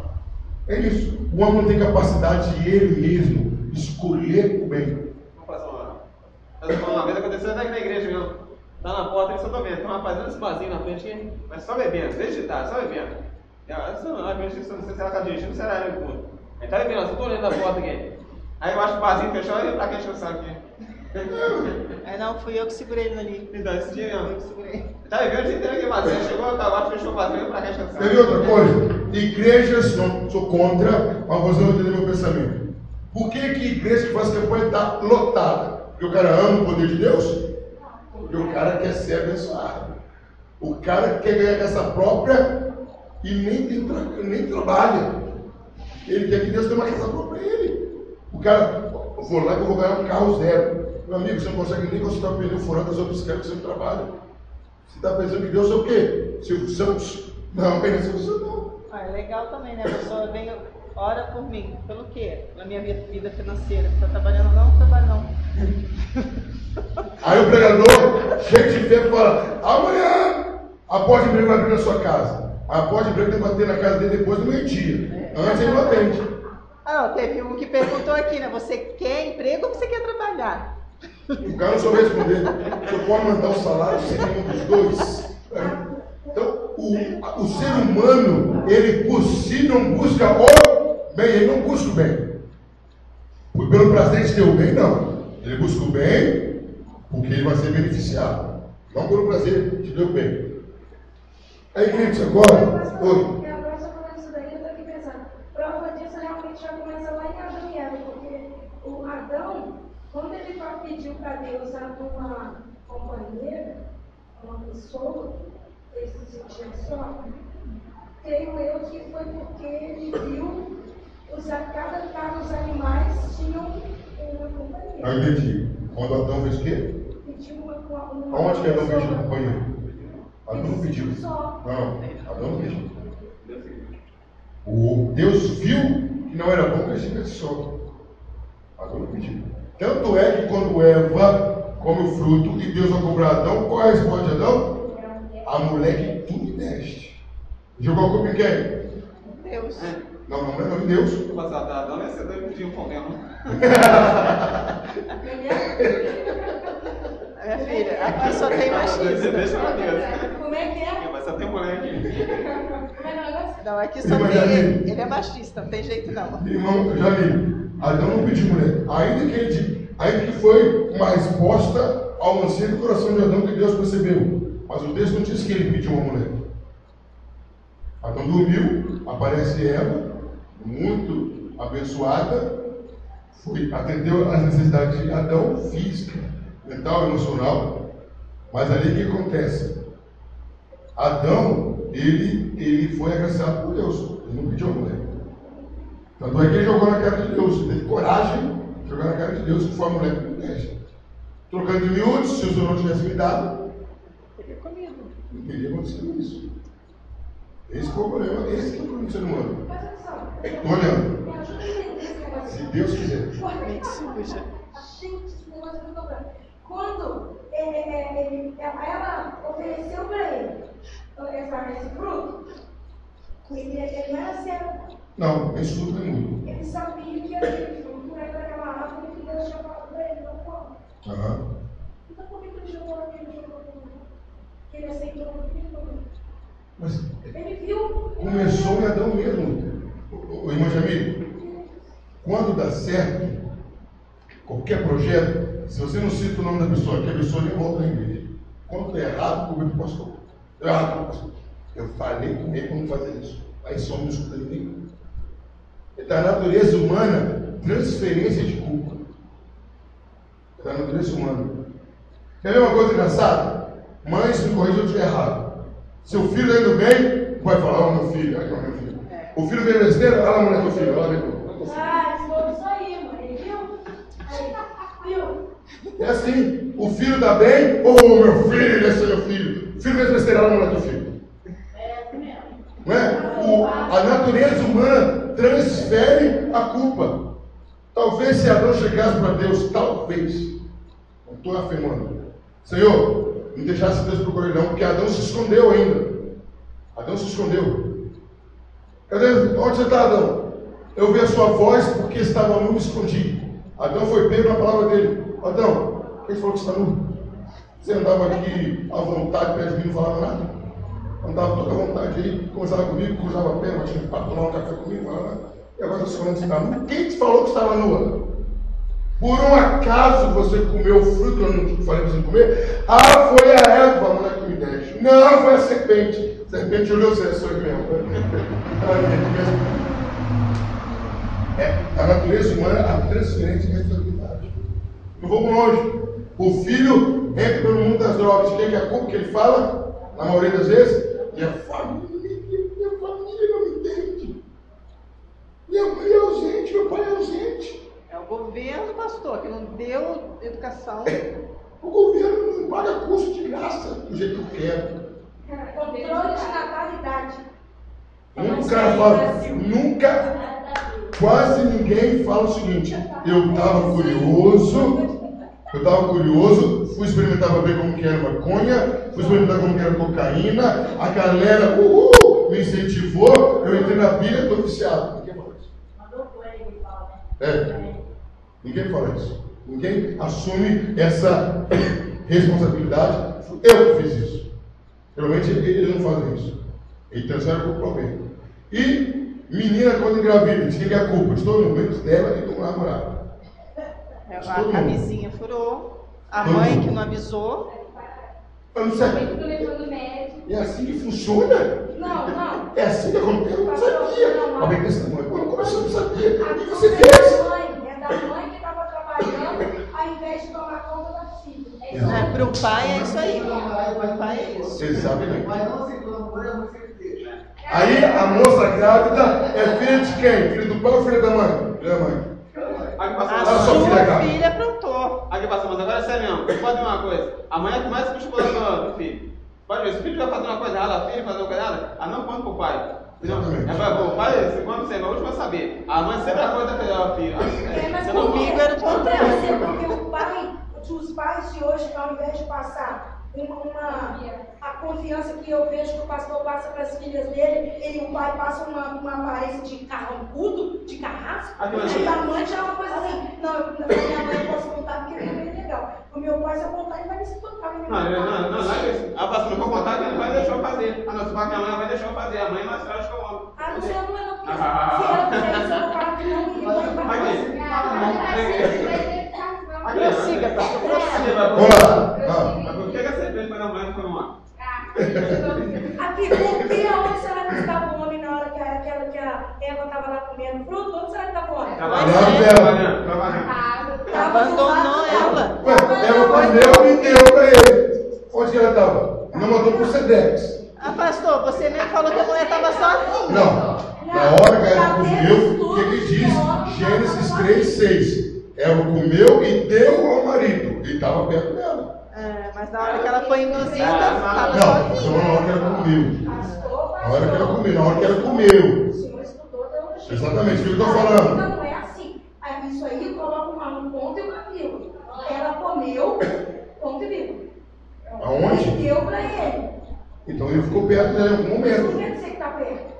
É isso. O homem não tem capacidade de ele mesmo escolher o bem. Vamos fazer uma vez aconteceu até aqui na igreja mesmo. Tá na porta, eles só estão vendo. Tem um rapaz dando esse barzinho na frente aqui, mas só bebendo, desde tarde, só bebendo. Não sei se ela está dirigindo, será ele fundo. Ele tá bebendo, só estou olhando na porta aqui. Aí eu acho que o barzinho fechou e pra quem encheu o saco aqui. Não, fui eu que segurei ele ali. Então, esse dia mesmo. Eu que segurei. Tá bebendo o dia inteiro aqui, vazio. Chegou, acabou, fechou o barzinho pra quem encheu o saco. Teve outra coisa? Igrejas, não sou contra, mas você não entendeu meu pensamento. Por que igreja que faz campanha está lotada? Porque o cara ama o poder de Deus? Porque o cara quer ser abençoado. O cara quer ganhar essa própria e nem trabalha. Ele quer que Deus tenha uma casa própria para ele. O cara, eu vou lá que eu vou ganhar um carro zero. Meu amigo, você não consegue nem consultar o pneu furado das outras caras que você não trabalha. Você está pensando que Deus é o quê? Silvio Santos? Não, ele é Silvio Santos não. É legal também, né? A pessoa vem, ora por mim. Pelo quê? Pela minha vida financeira. Está trabalhando não? Não trabalho não. Aí o pregador, cheio de fé, fala: amanhã a porta de emprego vai abrir na sua casa. A porta de emprego tem que bater na casa dele depois do meio-dia. Antes ele não atende. Teve um que perguntou aqui, né? Você quer emprego ou você quer trabalhar? O cara não soube responder. Você pode mandar o salário sem nenhum dos dois. Então, o ser humano, ele por si não busca o bem, ele não busca o bem. Pelo prazer de ter o bem, não. Ele busca o bem porque ele vai ser beneficiado. Não pelo prazer de ter o bem. Aí, queridos, agora. Oi. Agora, só falando isso daí, eu estou aqui pensando. Prova disso realmente já começa lá em Adão e Eva, porque o Adão, quando ele pediu para Deus uma companheira, uma pessoa, ele se sentia só, creio eu que foi porque ele viu cada casa os animais tinham uma companheira. Eu entendi. Quando Adão fez o quê? Pediu uma Aonde que Adão pediu companheiro? Adão não pediu. Só. Não, Adão não pediu. O Deus viu que não era bom que ele estivesse só. Adão não pediu. Tanto é que quando Eva come o fruto e Deus vai cobrar Adão, qual é a resposta de Adão? A mulher que tu me deste. Jogou a culpa em quem? Deus. Não, não é em Deus. O passado da Adão, esse dois pediam um problema. Minha filha, aqui só tem Deixa machista. pra Deus. Como é que é? Mas só tem mulher aqui. Como é que é o negócio? Não, aqui só Irmã tem Janine. ele é machista, não tem jeito não. Irmão, já li. Adão não pediu mulher. Ainda que foi uma resposta ao anseio do coração de Adão que Deus percebeu. Mas o texto não diz que ele pediu uma mulher. Adão dormiu, aparece Eva, muito abençoada, atendeu às necessidades de Adão, física, mental, emocional. Mas ali o que acontece? Adão, ele foi agraciado por Deus, ele não pediu a mulher. Tanto é que ele jogou na cara de Deus, ele teve coragem de jogar na cara de Deus, que foi a mulher privilégio. Trocando em miúdos, se o Senhor não tivesse me dado, Teria comido. não teria acontecido isso. Esse foi o problema, esse que é o problema do ser humano. Mas atenção. É que estou olhando, Me ajuda a entender esse negócio. se Deus quiser. Mente suja. Gente, esse negócio é muito grande. Quando ela ofereceu para ele esse fruto, ele não era cego. Não, isso tudo é muito. Ele sabia que aquele fruto era daquela árvore que Deus tinha falado para ele, não como. Então por que ele jogou naquele jogo? Que ele aceitou o filho? Mas Ele viu. começou em Adão mesmo. O irmão Jamil, quando dá certo, qualquer projeto, se você não cita o nome da pessoa, que a pessoa nem volta na igreja. Quando é errado, o pastor. Errado, pastor. Eu falei com ele para não fazer isso. Aí só não escuta ninguém. É da natureza humana transferência de culpa. É da natureza humana. Quer ver uma coisa engraçada? Mãe, se me corrija se eu estiver errado. Seu filho está indo bem, vai falar, ó, meu filho, aqui, ó, meu filho. O filho vem besteira, olha lá, mulher do filho, olha lá, Ah, estou isso aí, mãe, viu? Aí, viu? é assim, o filho está bem, ô meu filho, esse é meu filho. O filho vem besteira, olha lá, mulher do filho. É assim mesmo. Não é? A natureza humana transfere a culpa. Talvez se Adão chegasse para Deus, talvez, não estou afirmando, Senhor, não deixasse Deus procurar ele não, porque Adão se escondeu ainda. Adão se escondeu. Cadê? Onde você está, Adão? Eu vi a sua voz porque estava nu e me escondi. Adão foi pego na palavra dele. Adão, quem falou que você está nu? Você andava aqui à vontade, perto de mim, não falava nada? Andava toda à vontade aí, conversava comigo, cruzava a perna, tinha para tomar um café comigo, não falava nada. E agora você falando que você está nu? Quem te falou que estava nua? Por um acaso você comeu o fruto, eu não falei para você comer? Ah, foi a Eva, a mulher que me deste. Não, foi a serpente. A serpente olhou, você sou eu mesmo. É a natureza humana, a transferência de responsabilidade. Não vamos longe. O filho entra pelo mundo das drogas. Quem é a culpa que ele fala? Na maioria das vezes, minha família não me entende. Minha mãe é ausente, meu pai é ausente. É o governo, pastor, que não deu educação. O governo não paga curso de graça do jeito que eu quero. Controle de natalidade. Nunca, quase ninguém fala o seguinte: eu estava curioso, fui experimentar para ver como que era maconha, fui experimentar como que era cocaína, a galera, me incentivou, eu entrei na pilha, estou viciado. Ninguém fala isso. Mandou por ele que fala, né? Ninguém fala isso. Ninguém assume essa responsabilidade. Eu que fiz isso. Geralmente eles não fazem isso. Ele transfere a culpa para alguém. E menina, quando engravida, de quem é a culpa? De todo mundo, menos dela e do namorado. A camisinha furou, a mãe que não avisou. Eu não sei. Fico levando médico. É assim que funciona? Não. É assim que acontece? Eu não sabia. Alguém desse tamanho. Quando começou, eu não sabia. A O que culpa você é fez? da mãe, é da mãe que estava trabalhando, ao invés de tomar conta da filha. Para o pai é isso aí. Para o pai é isso. Exatamente. Mas não se clamou, é muito certeza. Aí a moça grávida é filha de quem? Filha do pai ou filha da mãe? Filha da mãe. Aqui A passou, sua sua filha grávida. filha aprontou. aqui passou, mas agora é sério mesmo. Pode ver uma coisa. A mãe é que mais puxa do filho. Pode ver, se o filho vai fazer uma coisa errada, a filha fazer uma coisa errada, não conta pro pai. Exatamente. O pai, se quando você vai, hoje vai saber. A mãe sempre acorda pela filha. Mas Você não por quê? comigo era o Outra contrário. coisa, porque os pais de hoje, ao invés de passar a confiança que eu vejo que o pastor passa para as filhas dele, ele, o pai passa uma aparência de carrancudo, de carrasco, e a mãe já é uma coisa assim, não, minha mãe eu posso contar porque ele é legal. O meu pai, se eu contar, ele vai me espantar. Não, pastor, não vou contar que ele vai deixar eu fazer. Ah, não, se vai que a mãe vai deixar eu fazer, a mãe é mais forte que eu amo. Ah, não sei, não é não, porque se ela quiser isso, eu vou falar que não, e vai Prossiga, pastor, prossiga. Vamos lá. Por que a serpente vai dar mãe por um ano? Aqui, porque aonde será que estava o homem na hora que a Eva estava lá comendo fruto? Onde será que estava o homem? Trabalhando. Abandonou ela. Ué, ela comeu e deu para ele. Onde que ela estava? Não mandou pro Sedex. Ah, pastor, você mesmo falou que a mulher estava sozinha. Não. Na hora que ela comeu, o que ele diz? Gênesis 3:6. Ela comeu e deu ao marido. E estava perto dela. Mas na hora que ela foi induzida, estava Não, sozinha. na hora que ela comeu. Na hora que ela comeu, na hora que ela comeu. O senhor estudou, deu um jeito. Exatamente, o que eu estou falando. Então não é assim. Isso aí coloca um ponto e uma vírgula. Ela comeu, ponto e vírgula. Aonde? E deu para ele. Então ele ficou perto dela em algum Isso não momento. quer dizer que está perto.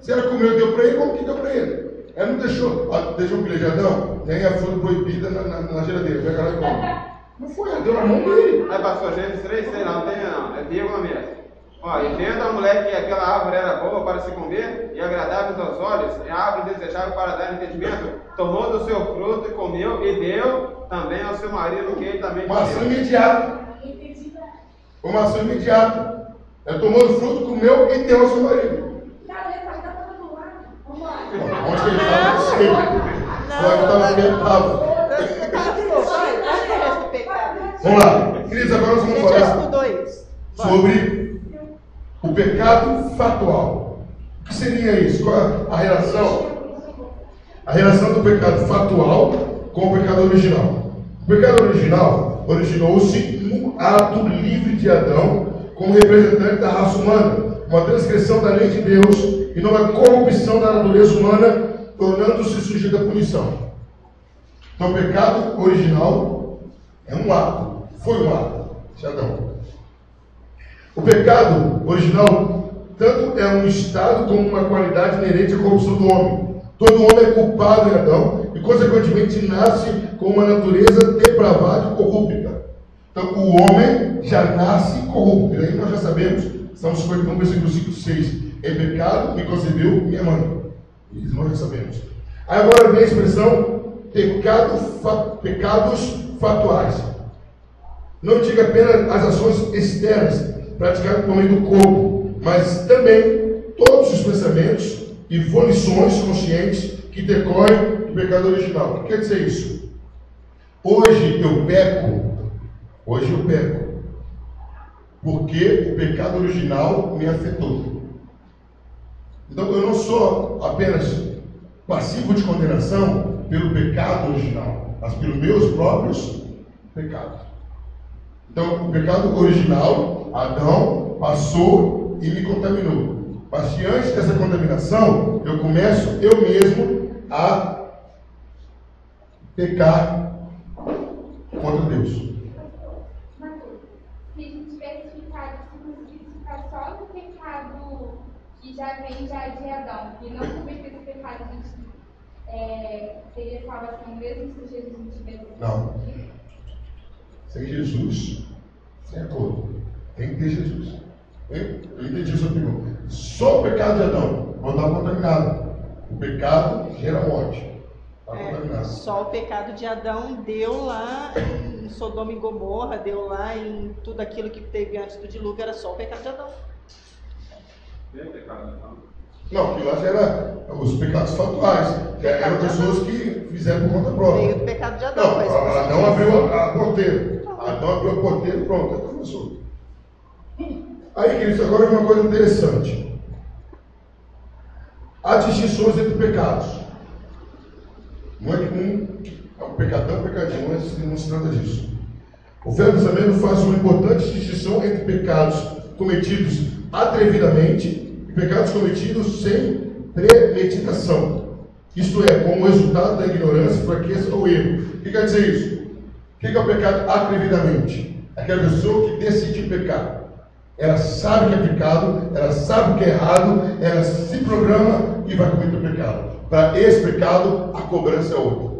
Se ela comeu e deu para ele, como que deu para ele? Ela não deixou. Deixou o pilejadão, nem a fruta proibida na geladeira. Pega lá e come. Não foi, ela deu na mão dele. Aí, pastor, Gênesis 3:6, não tem não, é vírgula mesmo. Ó, e vendo a mulher que aquela árvore era boa para se comer e agradável aos olhos, e a árvore desejável para dar entendimento, tomou do seu fruto e comeu e deu também ao seu marido, que ele também Uma ação comeu. imediata. Uma ação imediata. Ela tomou do fruto, comeu e deu ao seu marido. Cara, ele estava do lado. Vamos lá. Onde que ele estava? Não sei. Só que estava perto. Vamos lá. Queridos, agora nós vamos A gente já falar estudou isso. sobre o pecado fatual. O que seria isso? Qual é a relação? A relação do pecado fatual com o pecado original. O pecado original originou-se no ato livre de Adão como representante da raça humana, uma transgressão da lei de Deus e numa corrupção da natureza humana, tornando-se sujeito à punição. Então, o pecado original é um ato, foi um ato de Adão. O pecado original tanto é um estado como uma qualidade inerente à corrupção do homem. Todo homem é culpado em Adão e, consequentemente, nasce com uma natureza depravada e corrupta. Então, o homem já nasce corrupto. E aí nós já sabemos, Salmo 51, versículo 5 e 6. Em pecado me concebeu minha mãe. Isso nós já sabemos. Aí agora vem a expressão pecados fatuais. Não diga apenas as ações externas praticadas por meio do corpo, mas também todos os pensamentos e volições conscientes que decorrem do pecado original. O que quer dizer isso? Hoje eu peco, porque o pecado original me afetou. Então eu não sou apenas passivo de condenação pelo pecado original, mas pelos meus próprios pecados. Então o pecado original, Adão, passou e me contaminou. Mas se antes dessa contaminação, eu começo eu mesmo a pecar contra Deus. Se a gente tivesse ficado, se conseguisse ficar só no pecado que já vem já de Adão, e não cometer esse pecado, a gente teria salvação mesmo se Jesus não tivesse. Não. Sem Jesus, sem acordo. Tem que ter Jesus. Eu entendi a sua pergunta. Só o pecado de Adão, vou dar contaminado. O pecado gera morte. Está contaminado. Só o pecado de Adão deu lá em Sodoma e Gomorra, deu lá em tudo aquilo que teve antes do dilúvio, era só o pecado de Adão. Tem pecado, então. Não, aquilo lá já era os pecados fatuais. Já eram pessoas que fizeram por conta própria. Veio do pecado de Adão. Não, mas Adão abriu a porteira. Adão abriu a porteira e pronto, começou. Aí, queridos, agora uma coisa interessante. Há distinções entre pecados. Não é que é um pecadão, pecadinho, não se trata disso. O Velho Testamento faz uma importante distinção entre pecados cometidos atrevidamente e pecados cometidos sem premeditação. Isto é, como resultado da ignorância, fraqueza ou erro. O que quer dizer isso? O que é o pecado atrevidamente? Aquela pessoa que decide pecar. Ela sabe que é pecado, ela sabe que é errado, ela se programa e vai cometer o pecado. Para esse pecado, a cobrança é outra.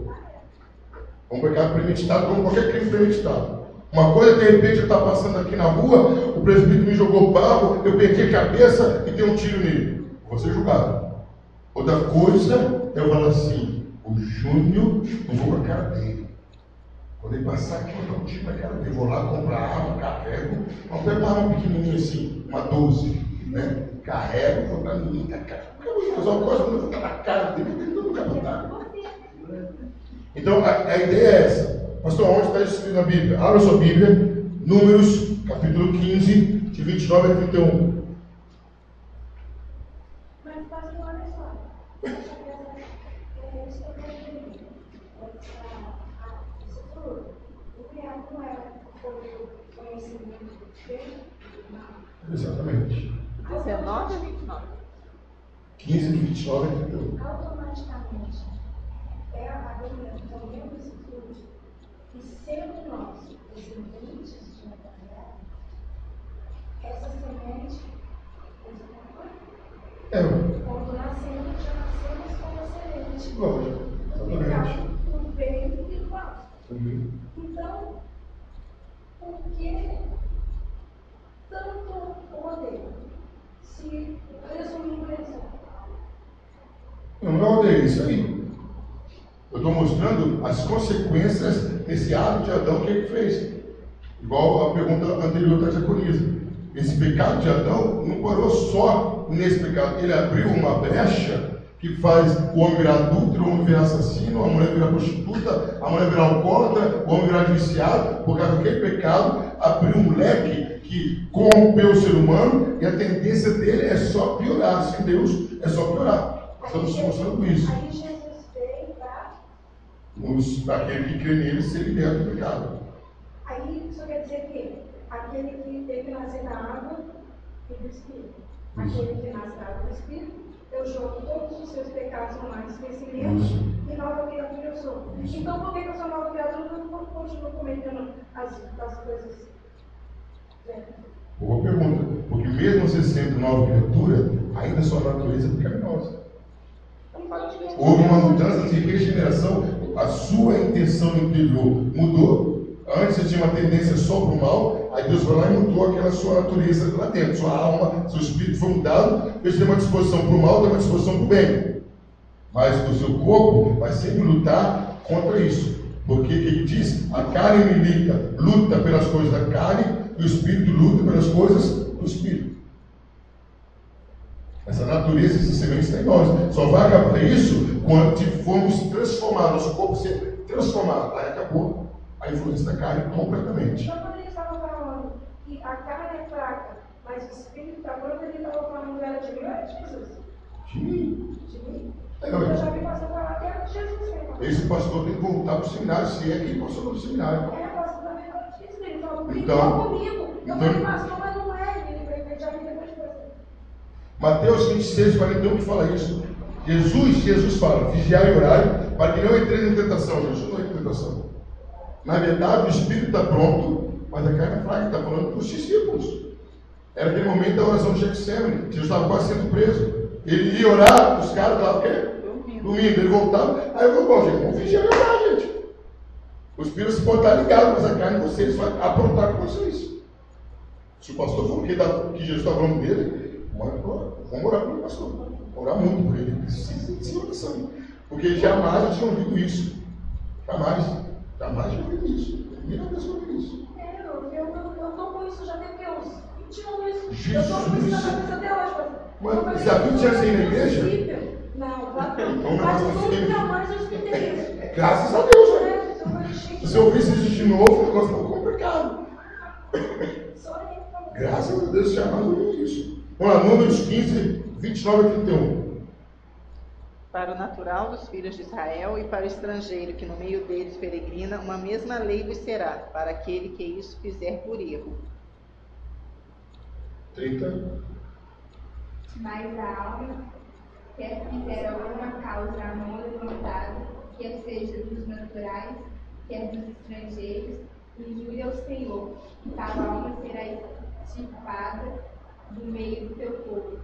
Um pecado premeditado, como qualquer crime premeditado. Uma coisa, de repente, eu estava passando aqui na rua, o presbítero me jogou barro, eu perdi a cabeça e dei um tiro nele. Vou ser julgado. Outra coisa, eu falo assim, o Júnior, eu vou com a cara dele. Quando ele passar aqui, eu dou um tiro na cara dele. Vou lá comprar arma, carrego. Eu pego uma arma pequenininha assim, uma 12, né? Carrego, vou pra mim, tá cara. Eu vou usar uma coisa, na cara dele, ele todo lugar botar. Então, a ideia é essa. Pastor, onde está escrito na Bíblia? Abra sua Bíblia, Números, capítulo 15, de 29 a 31. Mas, pastor, olha só. O criado não era por conhecimento de Deus? Exatamente. 19 a 29. 15, 29 a 31. Automaticamente, é a Bíblia também nos estudos, e sendo nós descendentes de Abraão, essa semente, quando nascemos, já nascemos com a semente. Lógico, exatamente. Então, o bem e o mal. Então, por que tanto poder? Se resumindo isso. Não é isso aí. Eu estou mostrando as consequências desse ato de Adão que ele fez. Igual a pergunta anterior da diaconisa. Esse pecado de Adão não parou só nesse pecado. Ele abriu uma brecha que faz o homem virar adúltero, o homem virar assassino, a mulher virar prostituta, a mulher virar alcoólatra, o homem virar viciado. Por causa daquele pecado, abriu um leque que corrompeu o ser humano e a tendência dele é só piorar. Sem Deus, é só piorar. Estamos mostrando isso. Aí Jesus veio para Aquele que crê nele se liberta do pecado. Aí isso quer dizer que aquele que teve que nascer da água e do Espírito. Aquele que nasce da água e do Espírito, eu jogo todos os seus pecados no mar de esquecimento e nova criatura eu sou. Então por que eu sou nova criatura e não continuo cometendo as coisas? Boa pergunta. Porque mesmo você sendo nova criatura, ainda sua natureza é pecaminosa. Houve uma mudança de regeneração, a sua intenção interior mudou. Antes você tinha uma tendência só para o mal, aí Deus foi lá e mudou aquela sua natureza lá dentro. Sua alma, seu espírito foi mudado, Deus tem uma disposição para o mal, tem uma disposição para o bem. Mas o seu corpo vai sempre lutar contra isso. Porque ele diz, a carne milita, luta pelas coisas da carne, e o espírito luta pelas coisas do espírito. Essa natureza, essa semente está em nós. Só vai acabar isso quando formos transformados, nosso corpo ser transformado. Aí acabou a influência da carne completamente. Então, quando ele estava falando que a carne é fraca, mas o espírito está pronto, ele estava falando que era de mim ou era de Jesus? De mim. De mim? É, Eu já vi pastor falar que era de Jesus mesmo. Esse pastor tem que voltar para o seminário, se é que ele passou no seminário. É, pastor também não disse, ele falou Então, comigo. Eu falei, pastor, mas não é. Ele já me depois de você. Mateus 26, 41 que fala isso. Jesus fala, vigiai e orai, para que não entreis em tentação. Jesus não entra em tentação. Na verdade, o espírito está pronto, mas a carne é fraca. Está falando para os discípulos. Era aquele momento da oração de Getsemane. Jesus estava quase sendo preso. Ele ia orar, os caras estavam o quê? Dormindo. Ele voltava. Aí eu falei, bom, gente, vamos vigiar e orar, gente. O espírito se pode estar ligado, mas a carne vocês vai aprontar com vocês. Se o pastor falou que Jesus estava falando dele, vamos orar pelo pastor. Vamos orar muito por ele. Ele precisa de oração. Porque jamais eu tinha ouvido isso. Jamais tinha ouvido isso. Primeira vez que eu ouvi isso. Eu estou com isso já tem uns 20 anos. Jesus. Eu estou com isso na cabeça até hoje. Mas já viu tinha assim na igreja? Não, claro que não. Então, Mas não, nunca mais eu escutei isso. Graças a Deus, né? Se você ouvisse isso de novo, o negócio ficou complicado. Graças a Deus, jamais ouviu isso. Vamos lá, Números 15, 29 a 31. Para o natural dos filhos de Israel e para o estrangeiro que no meio deles peregrina, uma mesma lei vos será, para aquele que isso fizer por erro. 30. Mas a alma, quer fizer alguma causa a mão levantada, quer seja dos naturais, quer dos estrangeiros, e jure ao Senhor, que tal alma será extirpada do meio do teu povo.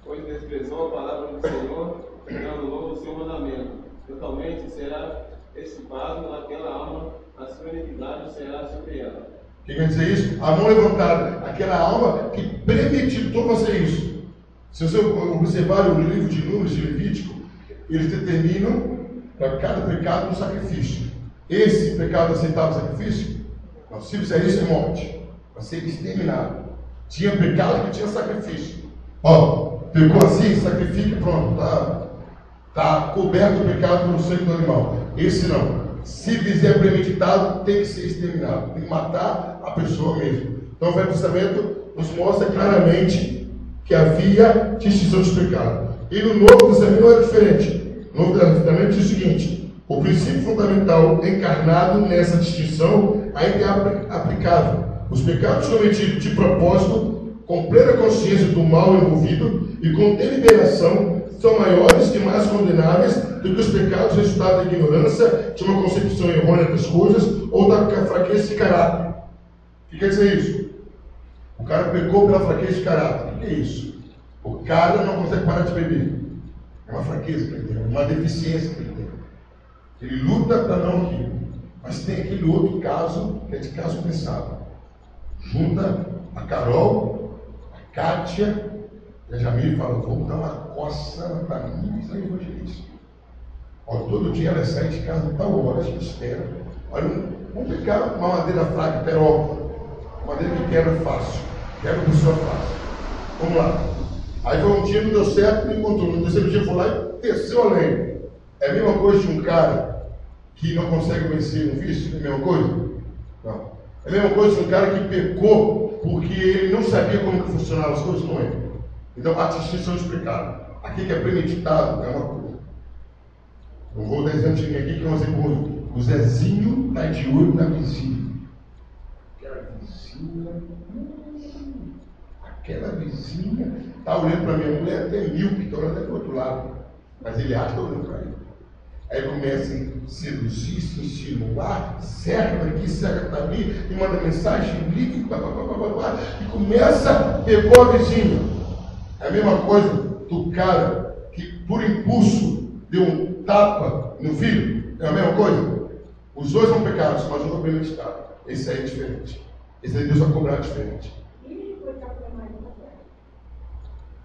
Pois desprezou a palavra do Senhor e anulou o seu mandamento. Totalmente será extirpado aquela alma, a sua iniquidade será sobre ela. O que quer dizer isso? A mão levantada, aquela alma que premeditou fazer isso. Se você observar o livro de Números de Levítico, eles determinam para cada pecado um sacrifício. Esse pecado aceitava o sacrifício? Não, se fizer isso é morte, vai ser exterminado. Tinha pecado que tinha sacrifício. Ó, pegou assim, sacrifica, pronto, tá coberto o pecado pelo sangue do animal. Esse não. Se fizer premeditado, tem que ser exterminado, tem que matar a pessoa mesmo. Então o Velho Testamento nos mostra claramente que havia distinção de pecado. E no Novo Testamento não era diferente. No Novo Testamento diz o seguinte: o princípio fundamental encarnado nessa distinção ainda é aplicável. Os pecados cometidos de propósito, com plena consciência do mal envolvido e com deliberação, são maiores e mais condenáveis do que os pecados resultado da ignorância, de uma concepção errônea das coisas ou da fraqueza de caráter. O que quer dizer isso? O cara pecou pela fraqueza de caráter. O que é isso? O cara não consegue parar de beber. É uma fraqueza que ele tem, uma deficiência que ele tem. Ele luta para não rir. Mas tem aquele outro caso, que é de caso pensado. Junta a Carol, a Kátia e a Jamile e fala: vamos dar uma coça para mim e para o evangelista. Ó, todo dia ela sai de casa a tal hora, a gente espera. Olha, vamos pegar uma madeira fraca, peroba. Madeira que quebra fácil. Quebra a pessoa fácil. Vamos lá. Aí foi um dia, não deu certo, não encontrou. No terceiro dia foi lá e desceu a lenha. É a mesma coisa de um cara que não consegue vencer um vício? É a mesma coisa? Não. É a mesma coisa de um cara que pecou porque ele não sabia como que funcionavam as coisas? Não é. Então, a distinção de pecado. Aqui que é premeditado é uma coisa. Eu vou dar exemplo de mim aqui que não sei como. O Zezinho está de olho na vizinha. Aquela vizinha está olhando para minha mulher até míope, está olhando até para o outro lado. Mas ele acha que está olhando para ele. Aí começa a seduzir, se insinuar, cerca daqui, cerca dali, e manda mensagem, liga, e começa, pegou a vizinha. É a mesma coisa do cara que, por impulso, deu um tapa no filho. É a mesma coisa. Os dois são pecados, mas um foi premeditado. Esse aí é diferente. Esse aí Deus vai cobrar diferente.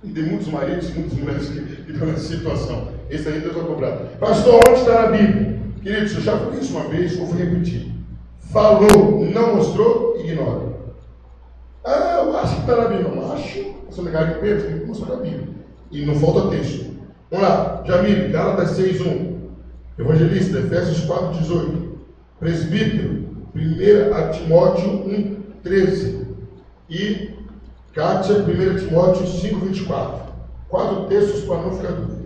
E tem muitos maridos, muitas mulheres que estão nessa situação. Esse aí Deus vai cobrar. Pastor, onde está na Bíblia? Queridos, eu já falei isso uma vez, vou repetir. Falou, não mostrou, ignora. Ah, eu acho que está na Bíblia. Não acho. Você negar em Pedro, tem que mostrar na Bíblia. E não falta texto. Vamos lá. Jamile, Gálatas 6:1. Evangelista, Efésios 4:18. Presbítero, 1 Timóteo 1:13. E Kátia, 1 Timóteo 5:24. 4 textos para não ficar dúvida.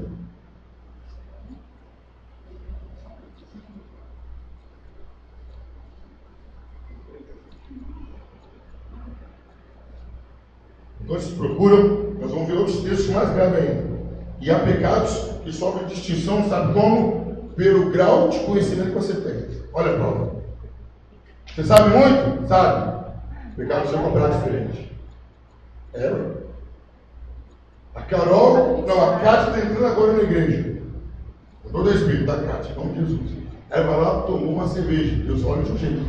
Então, se procuram, nós vamos ver outros textos mais graves ainda. E há pecados que sofrem distinção, sabe como? Pelo grau de conhecimento que você tem. Olha a prova. Você sabe muito? Sabe. Pecados são comprar diferente. A Carol, não, a Kátia está entrando agora na igreja. Com todo respeito da Kátia, em nome de Jesus. Ela vai lá, tomou uma cerveja. Deus olha de um jeito.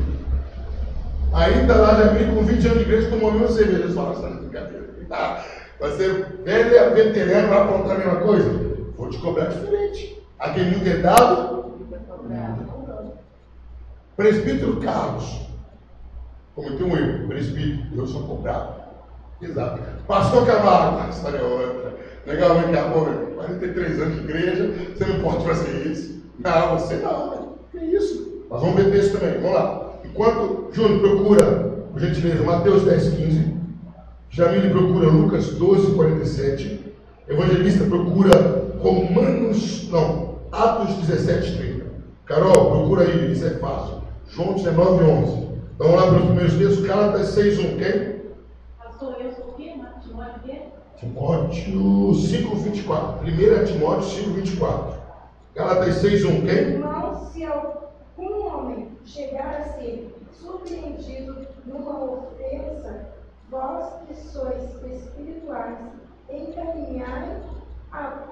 Ainda lá, já vem com 20 anos de igreja, tomou a mesma cerveja. Eles falam, essa brincadeira. Vai ser velha, veterano, vai apontar a mesma coisa. Vou te cobrar diferente. Aquele muito é dado. Presbítero Carlos cometeu um erro. Presbítero, eu sou cobrado. Exato. Pastor Camargo, a história é outra. Legal, vem cá, 43 anos de igreja, você não pode fazer isso. Não, você não, que isso? Mas vamos ver texto também, vamos lá. Enquanto Júnior procura, por gentileza, Mateus 10:15, Jamile procura Lucas 12:47, Evangelista procura Atos 17:30. Carol, procura aí, isso é fácil. João 19:11. Então vamos lá para os primeiros textos, Gálatas 6:1, ok? Pastor, eu sou o quê? Timóteo o quê? Timóteo 5:24. 1 Timóteo 5:24. Gálatas 6:1, ok? Irmãos, um homem chegar a ser surpreendido numa ofensa, vós que sois espirituais, encaminhai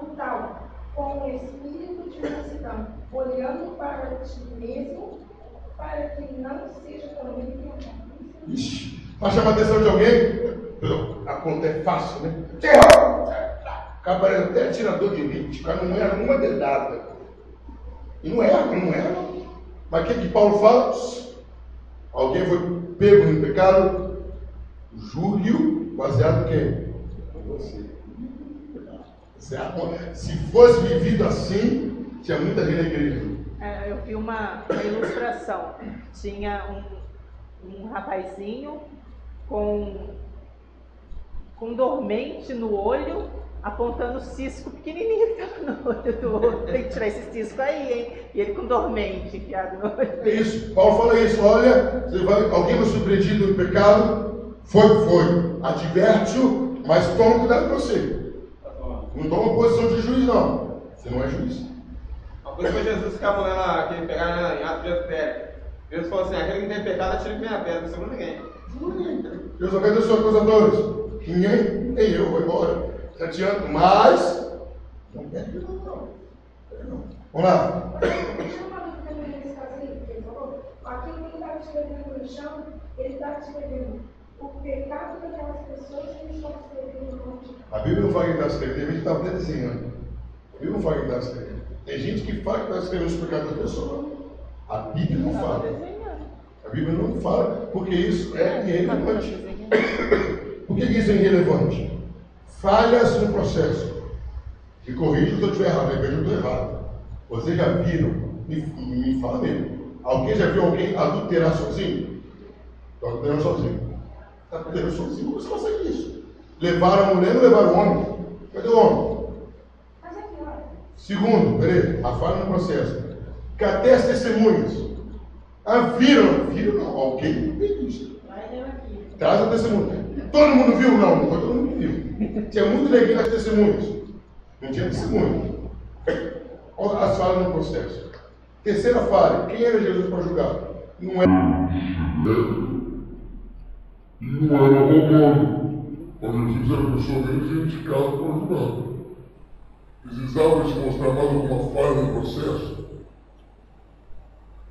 o tal com o espírito de mansidão, olhando para ti mesmo, para que não seja também tentado. Ixi, para chamar a atenção de alguém, a conta é fácil, né? Você errou! O cara parece até atirador de elite, o cara não erra numa dedada. E não erra, não. Mas o que Paulo fala? Alguém foi pego em pecado, júrio baseado em quem? Em você. Se fosse vivido assim, tinha muita gente na igreja. Eu vi uma ilustração. Tinha um rapazinho com dormente no olho, apontando o cisco pequenininho que estava no olho do outro. Tem que tirar esse cisco aí, hein? E ele com dormente enfiado no olho. É isso. Paulo fala isso. Olha, alguém foi surpreendido no pecado? Foi. Adverte-o, mas toma cuidado com você. Não toma posição de juiz, não. Você não é juiz. Uma coisa foi Jesus com a mulher lá, que pegaram em Atos de Adultério. Jesus falou assim: aquele que tem pecado, atira a primeira pedra, não segura ninguém. Eu só quero seus acusadores. Ninguém, nem eu, vou embora. 7 anos, mas não perde não. Vamos lá. Deixa eu falar também nesse caso aí, porque ele falou, aquilo que ele estava escrevendo no chão, ele estava escrevendo o pecado daquelas pessoas que ele estava escrevendo no chão. A Bíblia não fala que está escrevendo, tem gente que estava até desenhando. A Bíblia não fala que está escrevendo. Tem gente que fala que está escrevendo os pecados da pessoa. A Bíblia não fala. A Bíblia não fala, porque isso é irrelevante. Por que isso é irrelevante? Falhas no processo. Me corrija se eu estiver errado, eu estou errado. Vocês já viram? Me fala mesmo. Alguém já viu alguém adulterar sozinho? Está adulterando sozinho. Está adulterando sozinho. Como você consegue isso? Levaram a mulher, não levaram o homem. Cadê o homem? Mas aqui, olha. Segundo, peraí, a falha no processo. Cadê as testemunhas? Viram não, alguém viu isso. Traz a testemunha. Todo mundo viu? Não foi todo mundo viu. Tinha muito neguinho nas testemunhas. Não tinha testemunha. Olha as falhas no processo. Terceira falha, quem era Jesus para julgar? Não era. Não era romano. Quando Jesus era pessoa dele, indicado para julgar. Precisava te mostrar mais alguma falha no processo?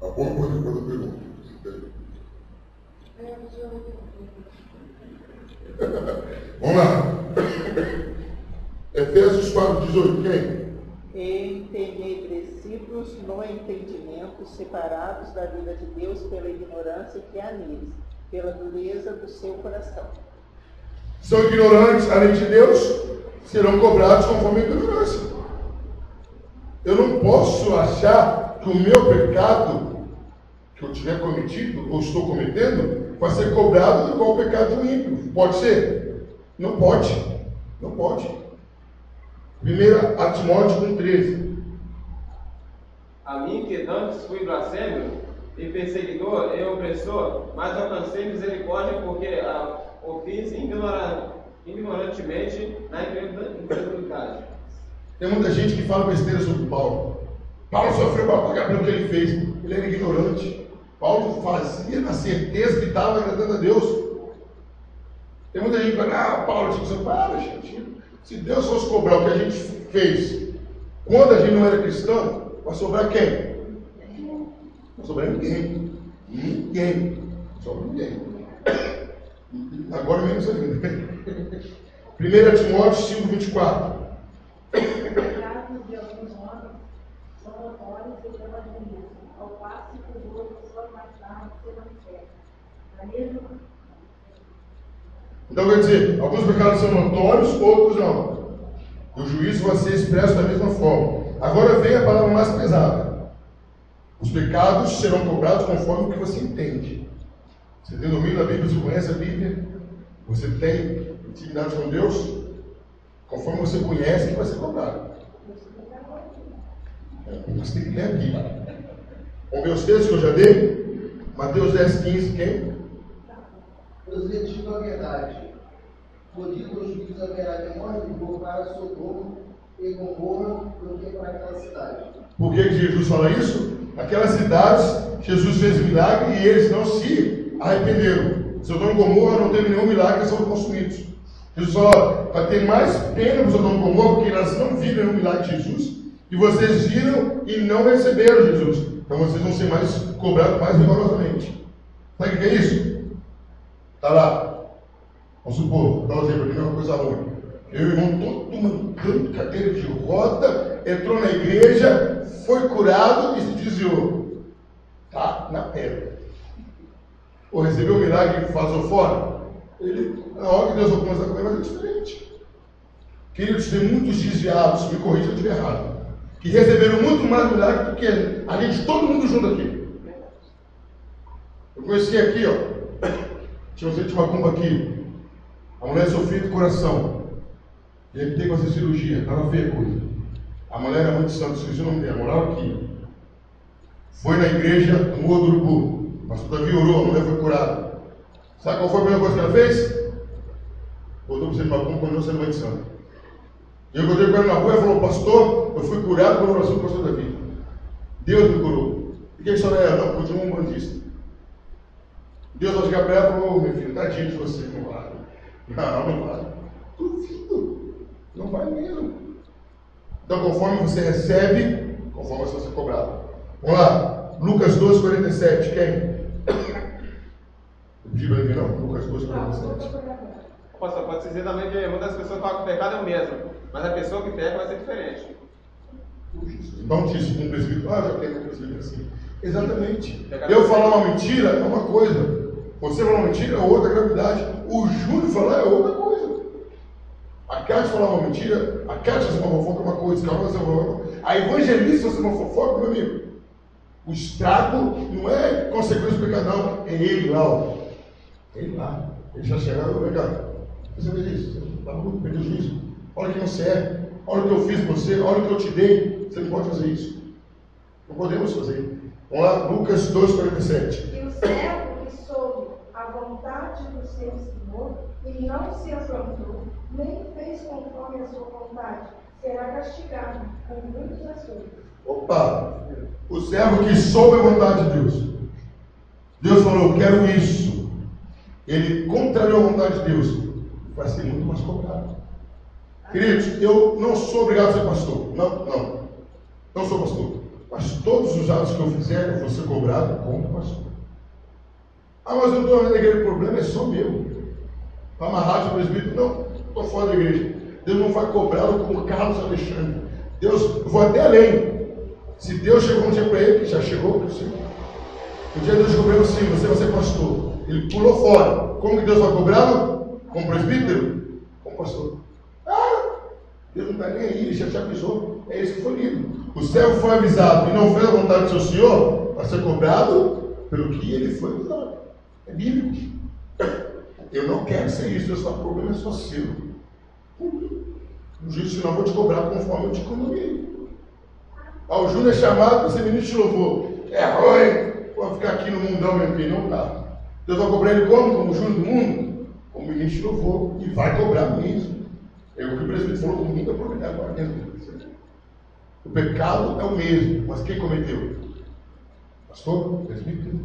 A boa pode fazer pergunta. Vamos lá. Efésios 4,18. Quem? Entenebrecidos no entendimento, separados da vida de Deus pela ignorância que há neles, pela dureza do seu coração. São ignorantes, além de Deus, serão cobrados conforme a ignorância. Eu não posso achar que o meu pecado que eu tiver cometido ou estou cometendo vai ser cobrado igual o pecado do ímpio. Pode ser? Não pode. Não pode. 1 Timóteo 1,13. A mim que antes fui blasfemo e perseguidor e opressor, mas alcancei misericórdia porque o fiz ignorantemente na incredulidade. Tem muita gente que fala besteira sobre Paulo. Paulo sofreu para pagar pelo que ele fez. Ele era ignorante. Paulo fazia na certeza que estava agradando a Deus. Tem muita gente que fala, Paulo tinha que ser. Para, gente. Se Deus fosse cobrar o que a gente fez quando a gente não era cristão, vai sobrar quem? Não vai sobrar ninguém. Ninguém. Não sobra ninguém. Agora menos ainda. 1 Timóteo 5,24. Pecados de alguns homens são notórios e pela juízo, ao passo que os outros são mais tarde serão certos. Então quer dizer, alguns pecados são notórios, outros não. O juízo vai ser expresso da mesma forma. Agora vem a palavra mais pesada. Os pecados serão cobrados conforme o que você entende. Você tem domínio da Bíblia, você conhece a Bíblia, você tem intimidade com Deus, conforme você conhece, que vai ser cobrado. Você tem que ler a Bíblia. Vamos ver os textos que eu já dei? Mateus 10,15, quem? Os digo a verdade. Por dia do juízo haverá de maior vigor para Sodoma e Gomorra do que para aquela cidade. Por que Jesus fala isso? aquelas cidades, Jesus fez milagre e eles não se arrependeram. Sodoma e Gomorra não teve nenhum milagre, eles foram consumidos. Jesus falou: vai ter mais pena para Sodoma e Gomorra, porque elas não viram nenhum milagre de Jesus, e vocês viram e não receberam Jesus. Então vocês vão ser mais cobrados mais rigorosamente. Sabe o que é isso? Está lá. Vamos supor, para você, para mim é uma coisa ruim. Eu e o irmão todo mancando, cadeira de roda, entrou na igreja, foi curado e se desviou. Está na pedra. Ou recebeu um milagre e vazou fora. Ele, na hora que Deus vai começar a comer, vai ser diferente. Queridos, tem muitos desviados, me corrija se eu estiver errado, que receberam muito mais milagre do que a gente, todo mundo junto aqui. Eu conheci aqui, ó, tinha uma cumba aqui, a mulher sofria de coração, e ele teve que fazer cirurgia, estava feia a coisa. A mulher era muito santa, esqueci o nome dela, morava aqui. Foi na igreja no Morro do Urubu. O pastor Davi orou, a mulher foi curada. Sabe qual foi a primeira coisa que ela fez? Botou para você de macumba, continuou sendo mãe de santo. E eu encontrei com ela na rua e ela falou: pastor, eu fui curado pela oração do pastor Davi. Deus me curou. E quem história é ela? Não, continua um bandista. Deus vai chegar para ela e falou: meu filho, tadinho de você, não vai. Não vai. Duvido. Não vai mesmo. Então, conforme você recebe, conforme você vai ser cobrado. Vamos lá. Lucas 12, 47. Quem? Diga aí, não. Lucas 12, 47. Pastor, pode dizer também que muitas pessoas falam que o pecado é o mesmo, mas a pessoa que peca vai ser diferente. Não disse com um presbítero: já tem um presbítero assim. Exatamente. Eu falar uma mentira é uma coisa. Você falar uma mentira é outra gravidade. O Júlio falar é outra coisa. A Cátia falar uma mentira, a Cátia fazer uma fofoca é uma coisa, Carol fazer uma fofoca. A evangelista fazer uma fofoca, meu amigo. O estrago não é consequência do pecado, não. É ele lá, ó. Ele lá. Ele já chegou, vem cá. Você vê isso? Você está muito perdendo juízo. Olha quem você é. Olha o que eu fiz com você. Olha o que eu te dei. Você não pode fazer isso. Não podemos fazer. Vamos lá, Lucas 2, 47. E o servo que soube a vontade do seu Senhor e não se afrontou, nem fez conforme a sua vontade, será castigado com muitos açoites. Opa! O servo que soube a vontade de Deus. Deus falou: eu quero isso. Ele contrariou a vontade de Deus. Vai ser muito mais cobrado. Queridos, eu não sou obrigado a ser pastor. Não sou pastor. Mas todos os atos que eu fizer, eu vou ser cobrado como pastor. Mas eu não estou na igreja, o problema é só meu. Está amarrado o presbítero? Não, estou fora da igreja. Deus não vai cobrá-lo como Carlos Alexandre. Deus, eu vou até além. Se Deus chegou um dia para ele, que já chegou para o Senhor. Um dia Deus chegou para ele assim: você vai ser pastor. Ele pulou fora. Como que Deus vai cobrá-lo? Como presbítero? Como pastor. Deus não está nem aí, ele já te avisou. É isso que foi lido. O servo foi avisado e não fez a vontade do seu Senhor, vai ser cobrado pelo que ele foi avisado. É bíblico. Eu não quero ser isso. Deus fala: o problema é só seu. No juízo final, vou te cobrar conforme eu te economei. O Júnior é chamado para ser ministro de louvor. É ruim. Vou ficar aqui no mundão mesmo. Não dá. Deus vai cobrar ele como Júnior do mundo? Como ministro de louvor. E vai cobrar mesmo. É o que o presbítero falou com muita propriedade agora mesmo. O pecado é o mesmo, mas quem cometeu? Pastor, presbítero,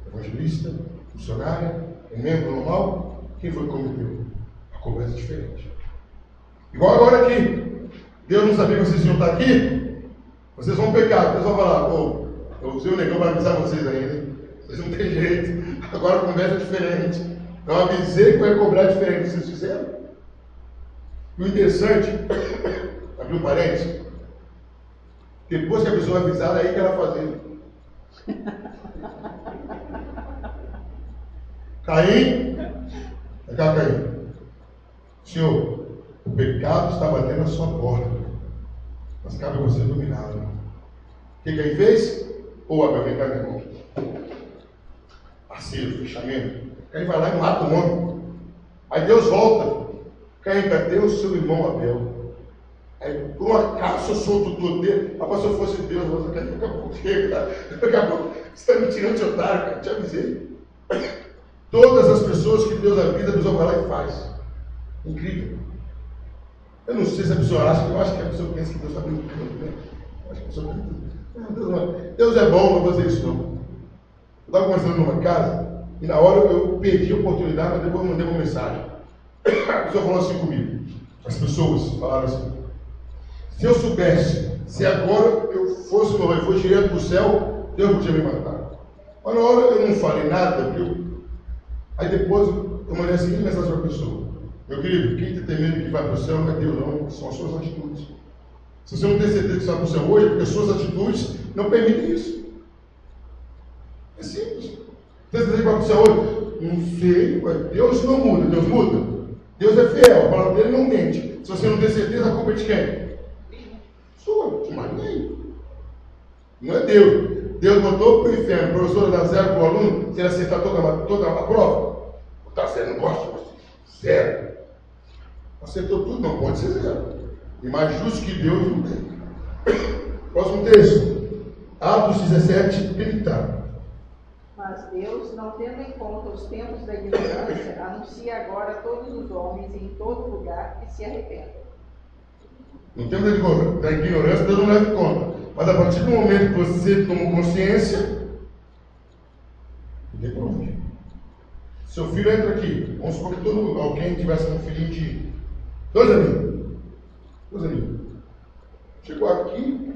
evangelista, funcionária, um membro normal? Quem foi que cometeu? A cobrança é diferente. Igual agora aqui. Deus não sabia que vocês iam estar aqui? Vocês vão pecar. Deus vai falar: eu usei o negão para avisar vocês ainda, hein? Vocês não tem jeito. Agora a conversa é diferente. Eu avisei que vai cobrar diferente. Vocês fizeram? E o interessante, abriu um parênteses, depois que a pessoa é avisada, é aí que ela fazer. Caim, Senhor, o pecado está batendo na sua porta, mas cabe a você dominá-lo. O que Caim fez? Abel, vem cá, meu irmão. Parceiro, fechamento. Caim vai lá e mata o homem. Aí Deus volta. Caim, cadê o seu irmão Abel? Aí, por um acaso, eu sou o tutor dele. Mas se eu fosse Deus, você quer ficar por quê, cara? Acabou. Você está me tirando de otário, cara. Te avisei. Todas as pessoas que Deus avisa, Deus vai lá e faz. Incrível. Eu não sei se a pessoa acha, eu acho que a pessoa pensa que Deus está brincando, né? Eu acho que a pessoa pensa. Deus é bom, não vou fazer isso não. Eu estava conversando numa casa e na hora eu perdi a oportunidade, mas depois eu mandei uma mensagem. A pessoa falou assim comigo. As pessoas falaram assim: se eu soubesse, se agora eu fosse morrer, fosse direto para o céu, Deus podia me matar. Mas na hora eu não falei nada, viu? Aí depois eu mandei a seguinte mensagem para a pessoa: meu querido, quem está temendo que vai para o céu não é Deus, não, são as suas atitudes. Se você não tem certeza que você vai para o céu hoje, é porque as suas atitudes não permitem isso. É simples. Você vai para o céu hoje? Não sei, Deus não muda, Deus muda. Deus é fiel, a palavra dele não mente. Se você não tem certeza, a culpa é de quem? Sua, de mais ninguém. Não é Deus. Deus botou para o inferno, a professora dá 0 para o aluno, se ele acertar toda a prova. Está certo, não gosta, mas 0. Acertou tudo, não pode ser 0. E mais justo que Deus não tem. Próximo texto. Atos 17, 30. Mas Deus, não tendo em conta os tempos da ignorância, anuncia agora a todos os homens em todo lugar que se arrependam. No tempo da ignorância, Deus não leva em conta. Mas a partir do momento que você toma consciência, não tem problema. Seu filho entra aqui. Vamos supor que alguém tivesse um filhinho de 2 aninhos. 2 aninhos. Chegou aqui,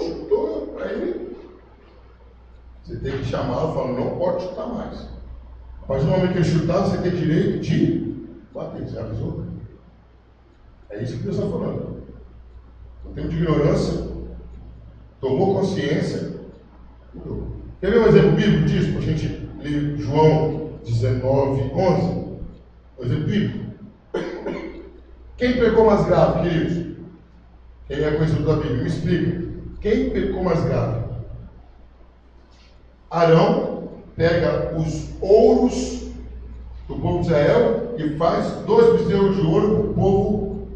chutou, aí você tem que chamá-lo e falar: não pode chutar mais. A partir do momento que ele chutar, você tem direito de bater. Você avisou? É isso que Deus está falando. No tempo de ignorância, tomou consciência, mudou. Quer ver um exemplo bíblico disso? Para a gente ler João 19, 11. Um exemplo bíblico. Quem pecou mais grave, queridos? Quem é conhecido da Bíblia? Me explica. Quem pecou mais grave? Arão pega os ouros do povo de Israel e faz 2 bezerros de ouro para o povo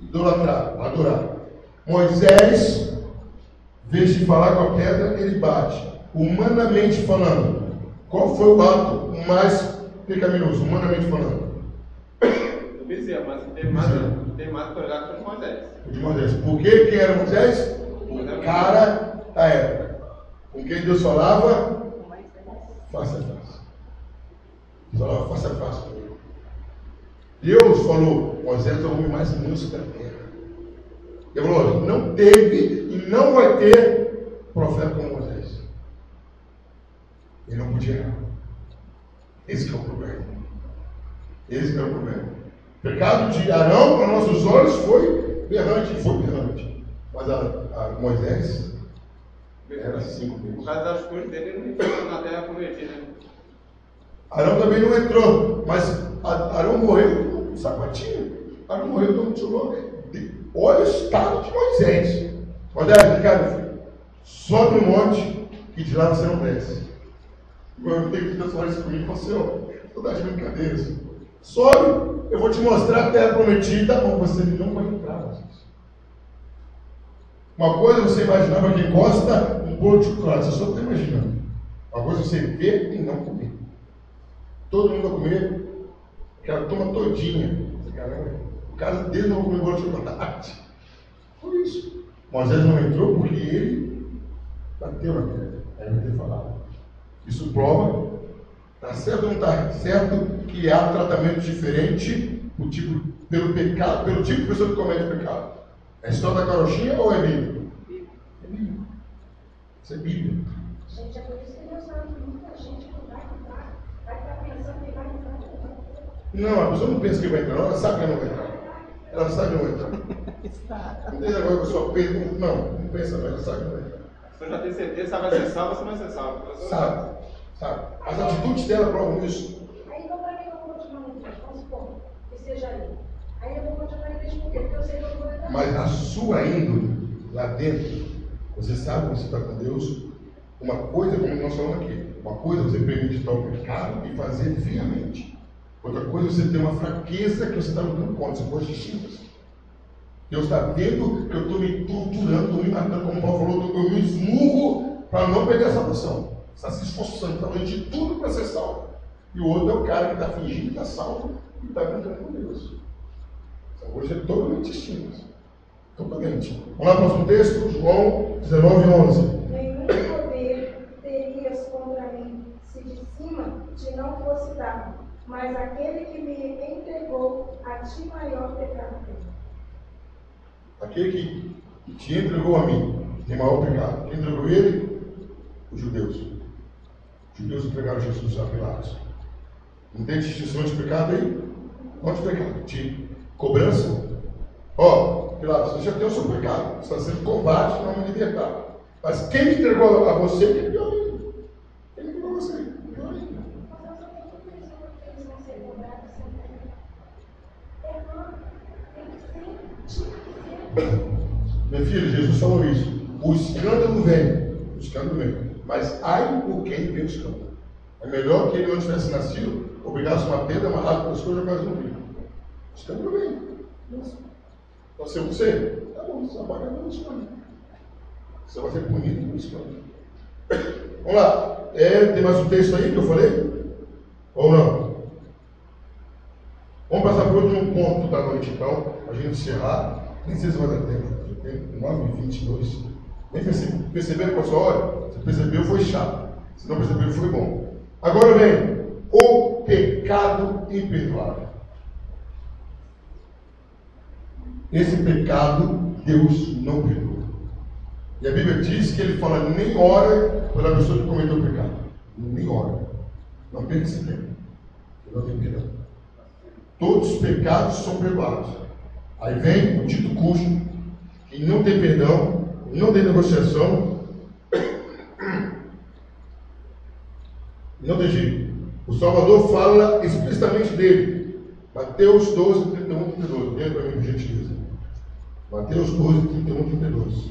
idolatrar, adorar. Moisés, em vez de falar com a pedra, ele bate. Humanamente falando, qual foi o ato mais pecaminoso, humanamente falando? O bezerro, mas tem mais correlato com Moisés. O de Moisés. Por que quem era Moisés? O cara da época. Com quem Deus falava? Face a face. Deus falava face a face comigo. Deus falou: Moisés é o homem mais manso da terra. Ele falou: não teve e não vai ter profeta como Moisés. Ele não podia errar. Esse que é o problema. Esse que é o problema. O pecado de Arão, aos nossos olhos, foi berrante. Mas a Moisés era assim comigo. Por causa das coisas dele, ele não entrou na terra prometida. Arão também não entrou, mas Arão morreu com sapatinho. Arão morreu como tirou. Olha o estado de Moisés. Moisés, cara, filho, sobe no monte que de lá você não desce. Eu tenho que Deus falar isso comigo, você, todas as brincadeiras. Sobe, eu vou te mostrar a terra prometida, mas você não vai entrar. Uma coisa é você imaginar para quem gosta um bolo de chocolate, você só está imaginando. Uma coisa é você ver e não comer. Todo mundo vai comer aquela turma todinha. O cara dele não vai comer bolo de chocolate. Por isso. Moisés não entrou porque ele bateu na pedra. Aí vai ter falado. Isso prova, está certo ou não está certo, que há um tratamento diferente pelo pecado, pelo tipo de pessoa que comete pecado. É história da carochinha ou é Bíblia? É Bíblia. Isso é Bíblia. Gente, é por isso que Deus fala que muita gente não vai entrar, vai estar pensando que vai entrar. Não, a pessoa não pensa que vai entrar, ela sabe que não vai entrar. Ela sabe que não vai entrar. Não tem negócio que a pessoa pensa, não pensa, mas ela sabe que não vai entrar. Se você já tem certeza, se vai ser salvo, você vai ser salvo. Sabe. As atitudes dela provam isso. Aí então para mim eu vou continuar no igreja, vamos supor, que seja aí. Aí eu vou continuar na igreja por quê? Porque eu sei que eu vou entrar. Mas a sua índole, lá dentro, você sabe que você está com Deus. Uma coisa, como nós falamos aqui, uma coisa é você premeditar o pecado e fazer fiamente. Outra coisa é você ter uma fraqueza que você está lutando contra, são coisas distintas. Deus está vendo que eu estou me torturando, estou me matando, como o Paulo falou, eu me esmurro para não perder a salvação. Está se esforçando, está fazendo de tudo para ser salvo. E o outro é o cara que está fingindo que está salvo e está brincando com Deus. São coisas totalmente distintas. Totalmente. Vamos lá para o próximo texto, João 19, 11. está, mas aquele que me entregou, a ti maior pecado tem. Aquele que te entregou a mim tem maior pecado. Quem entregou ele? Os judeus. Os judeus entregaram Jesus a Pilatos. Não tem distinção de pecado aí? Onde pecado? De cobrança? Ó, Pilatos, você já tem o seu pecado. Você está sendo covarde para me libertar. Mas quem entregou a você, que é pior ainda. Quem entregou a você? Pior ainda. Meu filho, Jesus falou isso. O escândalo vem. Mas ai por quem vê o escândalo. É melhor que ele não tivesse nascido, ou pegasse uma pedra, amarrado pelas coisas e jogasse no rio. O escândalo vem. Pode ser você? Tá bom, você vai pagar pelo escândalo. Você vai ser punido pelo escândalo. Vamos lá. Tem mais um texto aí que eu falei? Ou não? Vamos passar para o último ponto da noite, então, a gente encerrar. Nem sei se vai dar tempo. Já tem 9h22. Nem perceberam, pessoal? Olha, se percebeu, foi chato. Se não percebeu, foi bom. Agora vem o pecado imperdoável. Esse pecado, Deus não perdoa. E a Bíblia diz que ele fala: nem ora pela pessoa que cometeu o pecado. Nem ora. Não perca esse tempo. Ele não tem perdão. Todos os pecados são perdoados. Aí vem o dito cujo, que não tem perdão, não tem negociação, não tem jeito. O Salvador fala explicitamente dele. Mateus 12, 31, 32. Venha para mim, por gentileza. Mateus 12, 31, 32.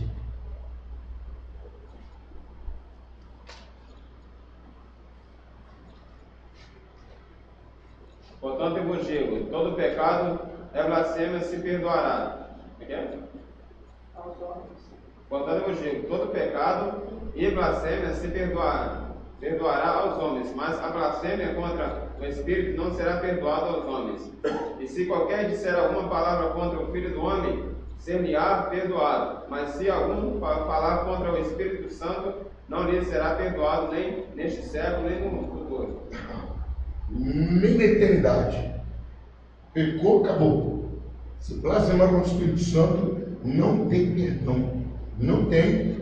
Portanto, eu vos digo: todo pecado é blasfêmia, se perdoará. Portanto, eu vos digo: todo pecado e blasfêmia se perdoará aos homens, mas a blasfêmia contra o Espírito não será perdoada aos homens. E se qualquer disser alguma palavra contra o Filho do Homem, ser-lhe-á perdoado. Mas se algum falar contra o Espírito Santo, não lhe será perdoado, nem neste século, nem no futuro. Nem na eternidade. Pecou, acabou. Se blasfemar contra o Espírito Santo, não tem perdão. Não tem.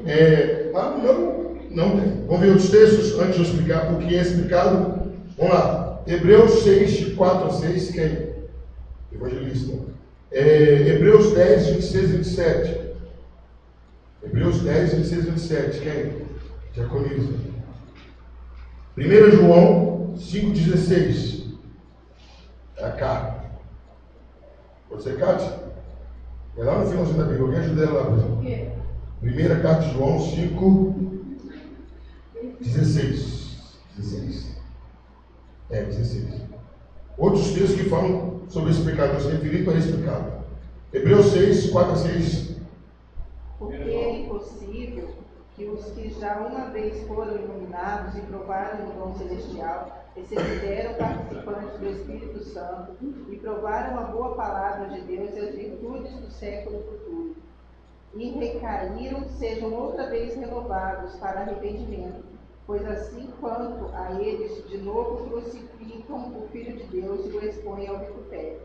Não tem. Vamos ver os textos antes de eu explicar o que é esse pecado. Vamos lá. Hebreus 6, de 4 a 6, quem? Evangelista. Hebreus 10, 26 e 27. Hebreus 10, 26 e 27, quem? Diaconisa. 1 João 5,16. É a carta. Você, Cátia? É lá no finalzinho da Bíblia. Alguém ajuda ela lá, por exemplo? Primeira carta de João 5,16. 16. 16. Outros textos que falam sobre esse pecado, se referindo a esse pecado. Hebreus 6, 4 a 6. Porque é impossível que os que já uma vez foram iluminados e provaram o dom celestial, e se fizeram participantes do Espírito Santo, e provaram a boa palavra de Deus e as virtudes do século futuro, e recaíram, sejam outra vez renovados para arrependimento, pois assim quanto a eles de novo crucificam o Filho de Deus e o expõem ao vitupério.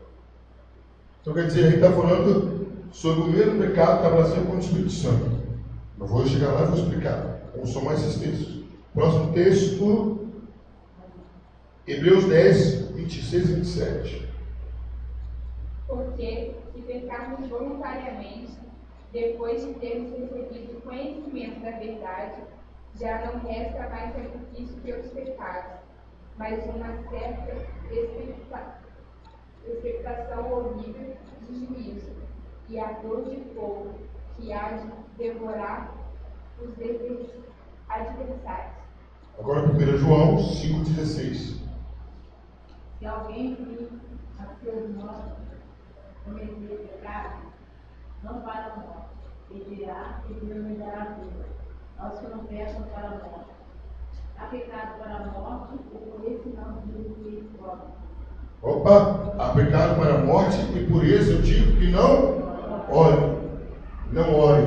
Então quer dizer, a gente está falando sobre o mesmo pecado que a blasfêmia contra o Espírito Santo. Eu vou chegar lá e vou explicar como são mais esses textos. Próximo texto, Hebreus 10, 26 e 27. Porque se pecarmos voluntariamente, depois de termos recebido o conhecimento da verdade, já não resta mais sacrifício pelos pecados, mas uma certa expectação horrível de juízo e a dor de fogo que há de devorar os adversários. Agora 1 João 5,16. Se alguém vir a seu irmão cometer pecado, não para a morte, pedirá e Deus lhe dará a vida. Aos que não peçam para a morte. Há pecado para a morte, e por esse não digo que pode. Opa! Há pecado para a morte, e por isso eu digo que não ore. Não ore.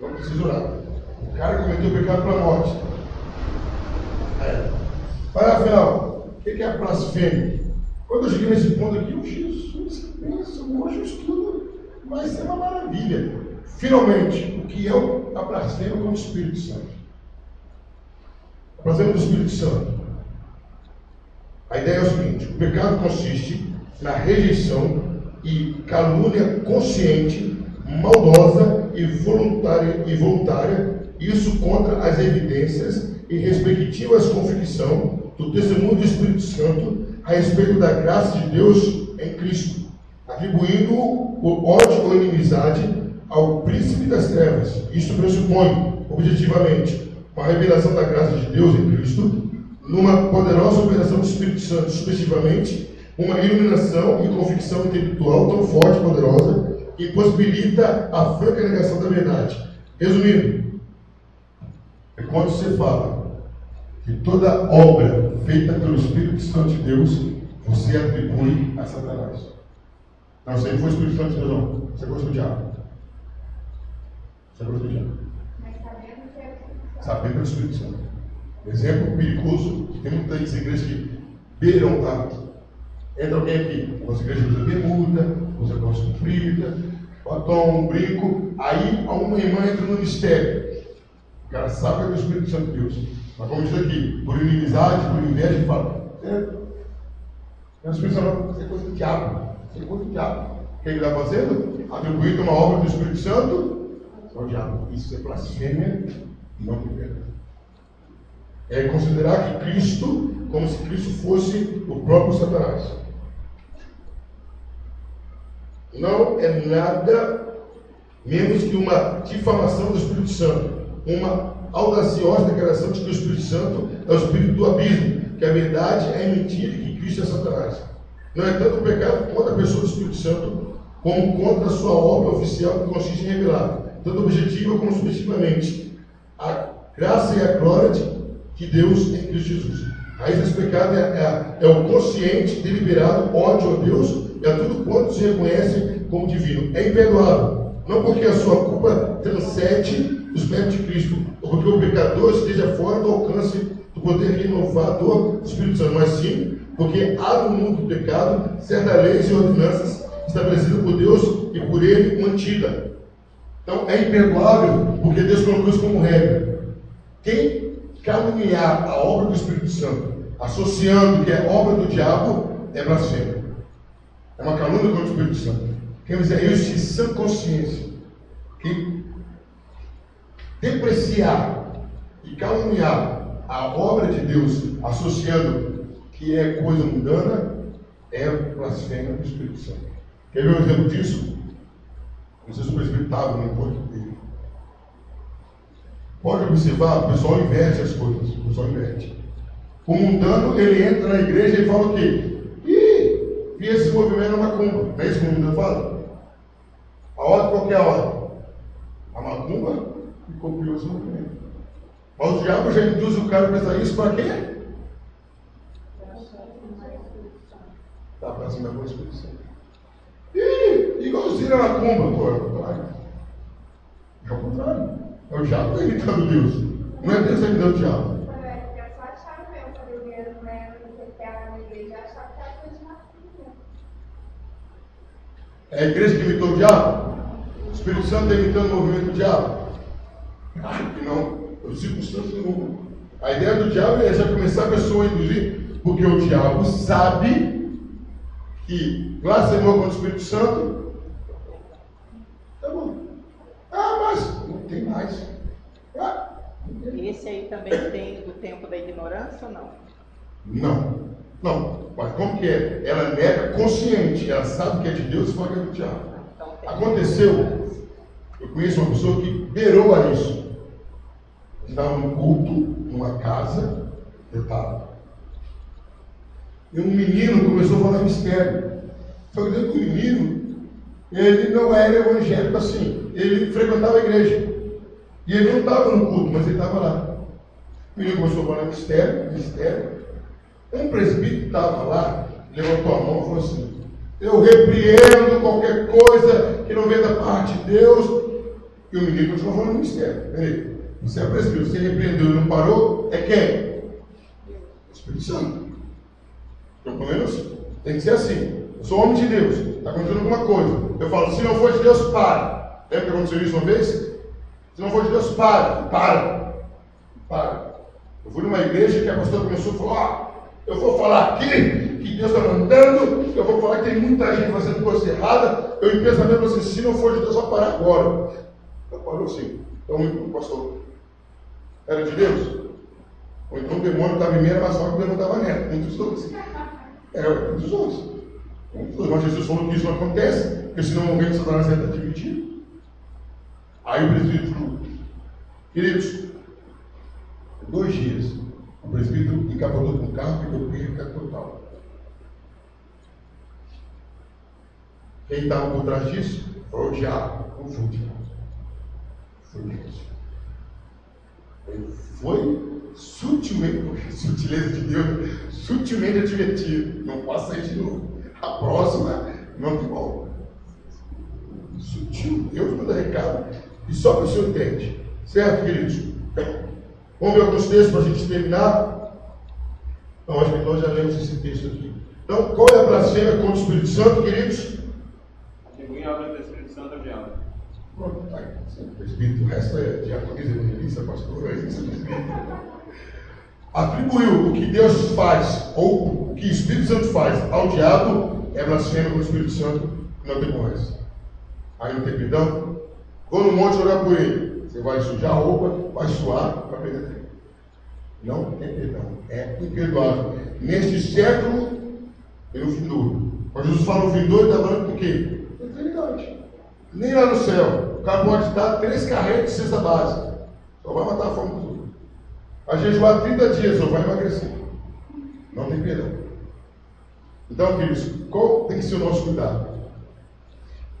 Não precisa orar. O cara cometeu pecado para a morte. Parágrafo final. O que que é a blasfêmia? Quando eu cheguei nesse ponto aqui, o Jesus, pensa, hoje o estudo vai ser uma maravilha. Finalmente, o que é a blasfêmia com o Espírito Santo? A blasfêmia do Espírito Santo. A ideia é o seguinte: o pecado consiste na rejeição e calúnia consciente, maldosa e voluntária, isso contra as evidências e respectivas convicção do testemunho do Espírito Santo a respeito da graça de Deus em Cristo, atribuindo o ódio ou inimizade ao príncipe das trevas. Isso pressupõe, objetivamente, uma revelação da graça de Deus em Cristo, numa poderosa operação do Espírito Santo, subjetivamente, uma iluminação e convicção intelectual tão forte e poderosa que possibilita a franca negação da verdade. Resumindo, é quando você fala que toda obra feita pelo Espírito Santo de Deus, você atribui a Satanás. Não, você não foi o Espírito Santo de Deus, não. Você gosta do diabo. Você gosta do diabo. Mas sabendo que é Sabendo pelo Espírito Santo. Exemplo perigoso, que tem muitas igrejas que beiram tanto. Entra alguém aqui, nossa igreja usa bermuda, usa calça comprida, batom, brinco, aí uma irmã entra no mistério. O cara sabe que é do Espírito Santo de Deus. Mas como diz aqui, por inimizade, por inveja, fala, o Espírito Santo, você é coisa do diabo. Você é coisa do diabo. O que ele está fazendo? Atribuindo uma obra do Espírito Santo ao diabo. Isso é blasfêmia e não pecado. É considerar que Cristo, como se Cristo fosse o próprio Satanás. Não é nada menos que uma difamação do Espírito Santo, uma audaciosa declaração de que o Espírito Santo é o espírito do abismo, que a verdade é mentira e que Cristo é Satanás. Não é tanto o pecado contra a pessoa do Espírito Santo, como contra a sua obra oficial, que consiste em revelar, tanto objetiva como subjetivamente, a graça e a glória de Deus em Cristo Jesus. A raiz desse pecado é o consciente, deliberado ódio a Deus e a tudo quanto se reconhece como divino. É imperdoável, não porque a sua culpa transcende os méritos de Cristo, ou porque o pecador esteja fora do alcance do poder renovador do Espírito Santo, mas sim porque há no mundo do pecado certas leis e ordenanças estabelecidas por Deus e por Ele mantida. Então é imperdoável porque Deus colocou isso como regra. Quem caluniar a obra do Espírito Santo, associando que é obra do diabo, é blasfêmia. É uma calúnia contra o Espírito Santo. Quem dizer isso de sã consciência, que depreciar e caluniar a obra de Deus, associando que é coisa mundana, é blasfêmia do Espírito Santo. Quer ver um exemplo disso? Não sei se o presbítero estava no encontro dele. Pode observar, o pessoal inverte as coisas. O pessoal inverte. O mundano, ele entra na igreja e fala o quê? Ih, vi esse movimento na macumba. Não é isso que o mundano fala? A ordem, qual que é a ordem? A macumba e copiou esse movimento. Mas o diabo já induz o cara a pensar isso para quê? Está para cima da Espírito Santo. Ih, igualzinho a macumba, pô, é o contrário. É o contrário. É o diabo que está imitando Deus. Não é Deus que está imitando o diabo. É só achar mesmo, quando eu via no na igreja, achava que era coisa de macumba. É a igreja que imitou o diabo? O Espírito Santo está imitando o movimento do diabo? Claro que não. Os circunstâncias do mundo. A ideia do diabo é já começar a pessoa a induzir, porque o diabo sabe que blasfemou contra o Espírito Santo. Tá bom. Ah, mas não tem mais. Esse aí também tem do tempo da ignorância ou não? Não. Não. Mas como que é? Ela nega consciente. Ela sabe que é de Deus e fala que é do diabo. Aconteceu. Eu conheço uma pessoa que beirou a isso. Estava num culto, numa casa, detalhe. E um menino começou a falar mistério. Só que dentro do menino, ele não era evangélico assim. Ele frequentava a igreja. E ele não estava no culto, mas ele estava lá. O menino começou a falar mistério. Um presbítero estava lá, levantou a mão e falou assim: eu repreendo qualquer coisa que não venha da parte de Deus. E o menino continuou falando mistério. Peraí, você é presbítero, você repreendeu e não parou? É quem? O Espírito Santo. Pelo menos tem que ser assim. Eu sou homem de Deus, está acontecendo alguma coisa. Eu falo, se não for de Deus, para. Lembra que aconteceu isso uma vez? Se não for de Deus, para. Eu fui numa igreja que a pastora começou a falar, eu vou falar aqui que Deus está mandando, eu vou falar que tem muita gente fazendo coisa errada. Eu em pensamento assim, se não for de Deus, vai parar agora. Eu parou assim. Então o pastor era de Deus? Ou então o demônio estava em mim, era mais forte que o demônio estava nela. Muitos dois. Muitos dois. Mas Jesus falou que isso não acontece, porque senão o momento Satanás vai estar dividido. Aí o presbítero, queridos, 2 dias, o presbítero encapotou com o carro e deu perca total. Quem estava por trás disso foi o diabo, não foi o diabo. Foi Deus. Ele foi sutilmente, sutileza de Deus, sutilmente advertido. Não faça isso de novo. A próxima não tem volta. Sutil, Deus manda recado. E só que o senhor entende. Certo, queridos? Vamos ver alguns textos para a gente terminar. Não, acho que nós já lemos esse texto aqui. Então, qual é a blasfêmia contra o Espírito Santo, queridos? Atribuir a obra do Espírito Santo ao diabo. Pronto, o Espírito, o resto é diaconisa, evangelista, pastor, é isso, atribuiu o que Deus faz, ou o que o Espírito Santo faz ao diabo, é blasfêmia contra o Espírito Santo, não tem conversa. Aí não tem perdão. Vou no monte orar por ele. Você vai sujar a roupa, vai suar para perder tempo. Não tem perdão. É imperdoável. Neste século e no vindouro. Quando Jesus fala no vindouro, ele está falando por quê? Eternidade. Nem lá no céu. O cara pode dar 3 carretas de cesta básica. Só vai matar a fome dos outros. Vai jejuar 30 dias, só vai emagrecer. Não tem perdão. Então, queridos, qual tem que ser o nosso cuidado?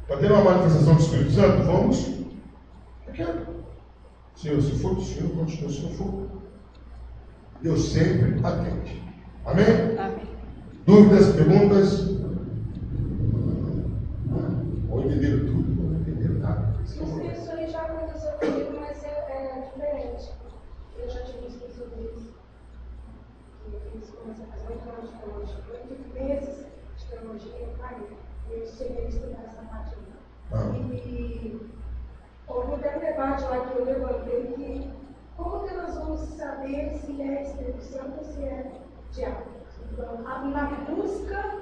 Para ter uma manifestação do Espírito Santo, vamos. Senhor, se for do Senhor, continua. Se não for, Deus sempre atende. Amém? Amém. Dúvidas, perguntas? Ou entenderam tudo? Não entenderam nada. Isso aí já aconteceu comigo, mas é diferente. Eu já tive visto sobre isso. Eles começam a fazer 8 anos de teologia, 8 meses de teologia, eu caí. Eu cheguei a estudar essa parte lá. E houve até um debate lá que eu levantei que como que nós vamos saber se é Espírito Santo ou se é diabo? Então, na busca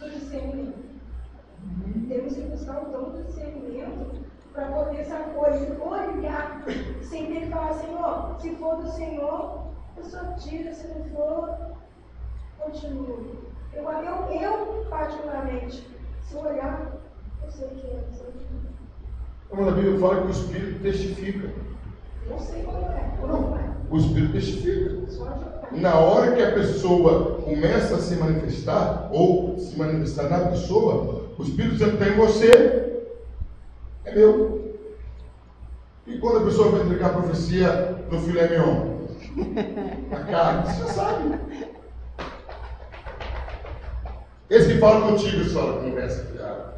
do discernimento. Temos que buscar o dom do discernimento para poder olhar sem ter que falar, Senhor, se for do Senhor, eu só tiro, se não for, continuo. Eu particularmente, se olhar, eu sei que é. Como a Bíblia fala que o Espírito testifica. Não sei como é. O Espírito testifica. Na hora que a pessoa começa a se manifestar, ou se manifestar na pessoa, o Espírito Santo está em você, é meu. E quando a pessoa vai entregar a profecia no filé mignon? Na carne, você já sabe. Esse que fala contigo, você fala, conversa fiada.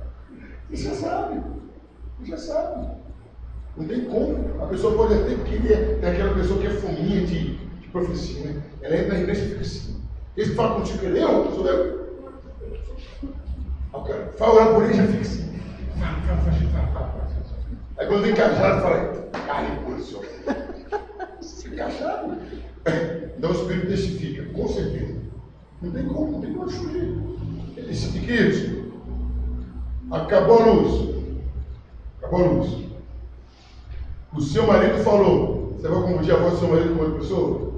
Você já sabe. Você já sabe. Não tem como. A pessoa pode até querer, tem aquela pessoa que é fominha de profecia, né? Ela entra na igreja e fica assim. Esse que fala contigo, ele é eu? Sou eu? Fala orar por ele, já fica assim. Fala. Aí quando vem cajado, fala, carne por senhor. Fica cajado. Então o Espírito testifica, com certeza. Não tem como fugir. Ele disse, queridos, acabou a luz. O seu marido falou, você vai confundir a voz do seu marido com outra pessoa?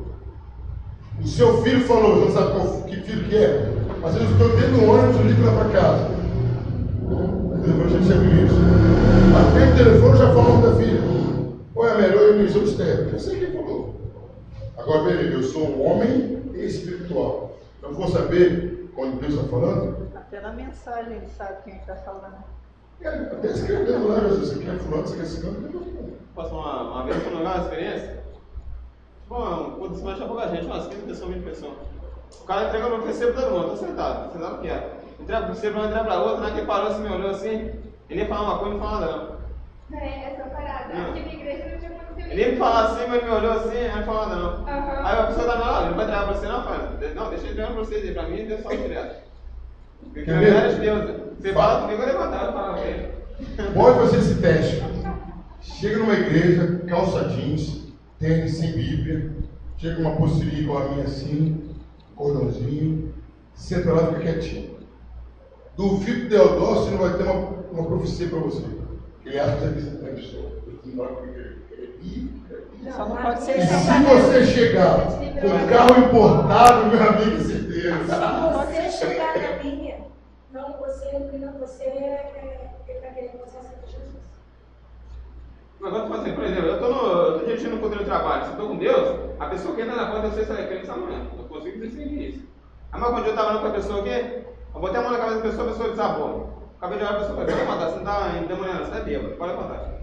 O seu filho falou, você não sabe que filho que é? Às vezes eu estou dentro do ônibus e ligo lá para casa. O telefone já recebe isso. Até o telefone já falou da filha. Ou é melhor eu me exame estéreo? Eu sei quem falou. Agora, beleza, eu sou um homem espiritual. Eu vou saber quando Deus está falando? Até na mensagem ele sabe quem está falando. Até escrevendo lá, você quer fulano, você quer ciclano. Posso uma vez eu uma experiência? Bom, quando se bate a pouca gente, umas 15 pessoas, 20 pessoas. O cara entrega uma profecia para todo mundo, tô sentado o que é. Entrega a profecia para uma, entrega para outra, naquele parou assim, me olhou assim, ele ia falar uma coisa e não falava nada não. Essa parada. Aqui na igreja não tinha acontecido. Ele ia me falar assim, mas me olhou assim, aí não falava nada não. Aí a pessoa tá na hora, vai entregar para você, não, fala. Não, deixa eu entregar para vocês aí, para mim, Deus fala direto. Porque Quer na ver? verdade, Deus, você fala comigo, eu levantar, eu falo com ele. Pode fazer esse teste. Chega numa igreja, calça jeans, tênis sem Bíblia, chega uma pulseirinha igual a minha assim, cordãozinho, senta lá e fica quietinho. Duvido que Deodócio não vai ter uma profecia para você. Ele acha que você está pessoa. Só não pode ser E se você chegar com um carro importado, meu amigo, certeza. Se você chegar na minha, não você está querendo você aceitar Jesus. Agora, tipo assim, por exemplo, eu tô dirigindo um controle de trabalho, se eu estou com Deus, a pessoa que entra na porta, eu sei se ela é crente ou não. Eu consigo discernir isso. Aí, mas quando eu estava falando com a pessoa aqui, eu botei a mão na cabeça da pessoa, a pessoa desabou. Acabei de olhar a pessoa, pode levantar, você não está endemoniando, você é bêbado, pode levantar.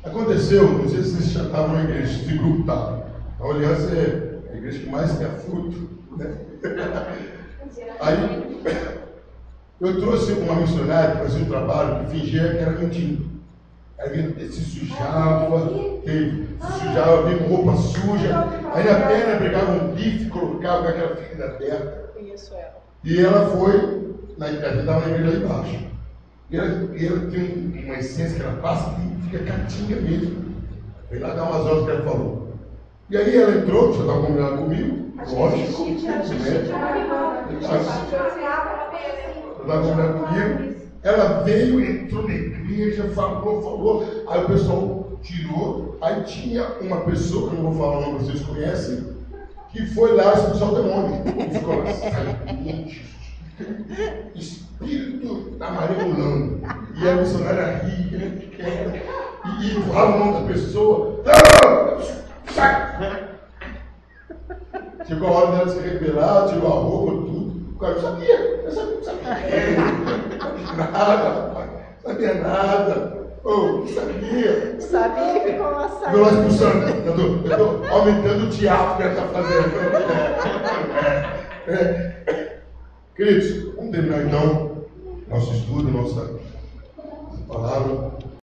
Aconteceu, não sei se vocês já estavam na igreja, esse grupo estava. A Aliança é a igreja que mais tem fruto, né? Aí, eu trouxe uma missionária para fazer um trabalho que fingia que era mendigo. Aí se sujava, vinha com roupa suja, aí na perna pegava um bife, colocava com aquela ferida aberta. Isso é. E ela foi, a gente estava na igreja lá embaixo. E ela tem uma essência que ela passa que fica catinha mesmo. Veio lá dar umas horas que ela falou. E aí ela entrou, já estava combinando comigo, lógico, ela veio, entrou na igreja, falou, aí o pessoal tirou, aí tinha uma pessoa, que eu não vou falar o nome, vocês conhecem, que foi lá expulsar o demônio, e ficou lá, espírito amarelando, e a missionária ria, e empurrava a mão da pessoa, sai! Chegou a hora dela se rebelar, tirou a roupa, tudo. O cara, eu sabia. Sabia nada. Oh, sabia. Sabia que ficou uma saída. Estou lá expulsando. Eu estou aumentando o teatro que ela está fazendo. Queridos, vamos terminar então nosso estudo, nossa palavra.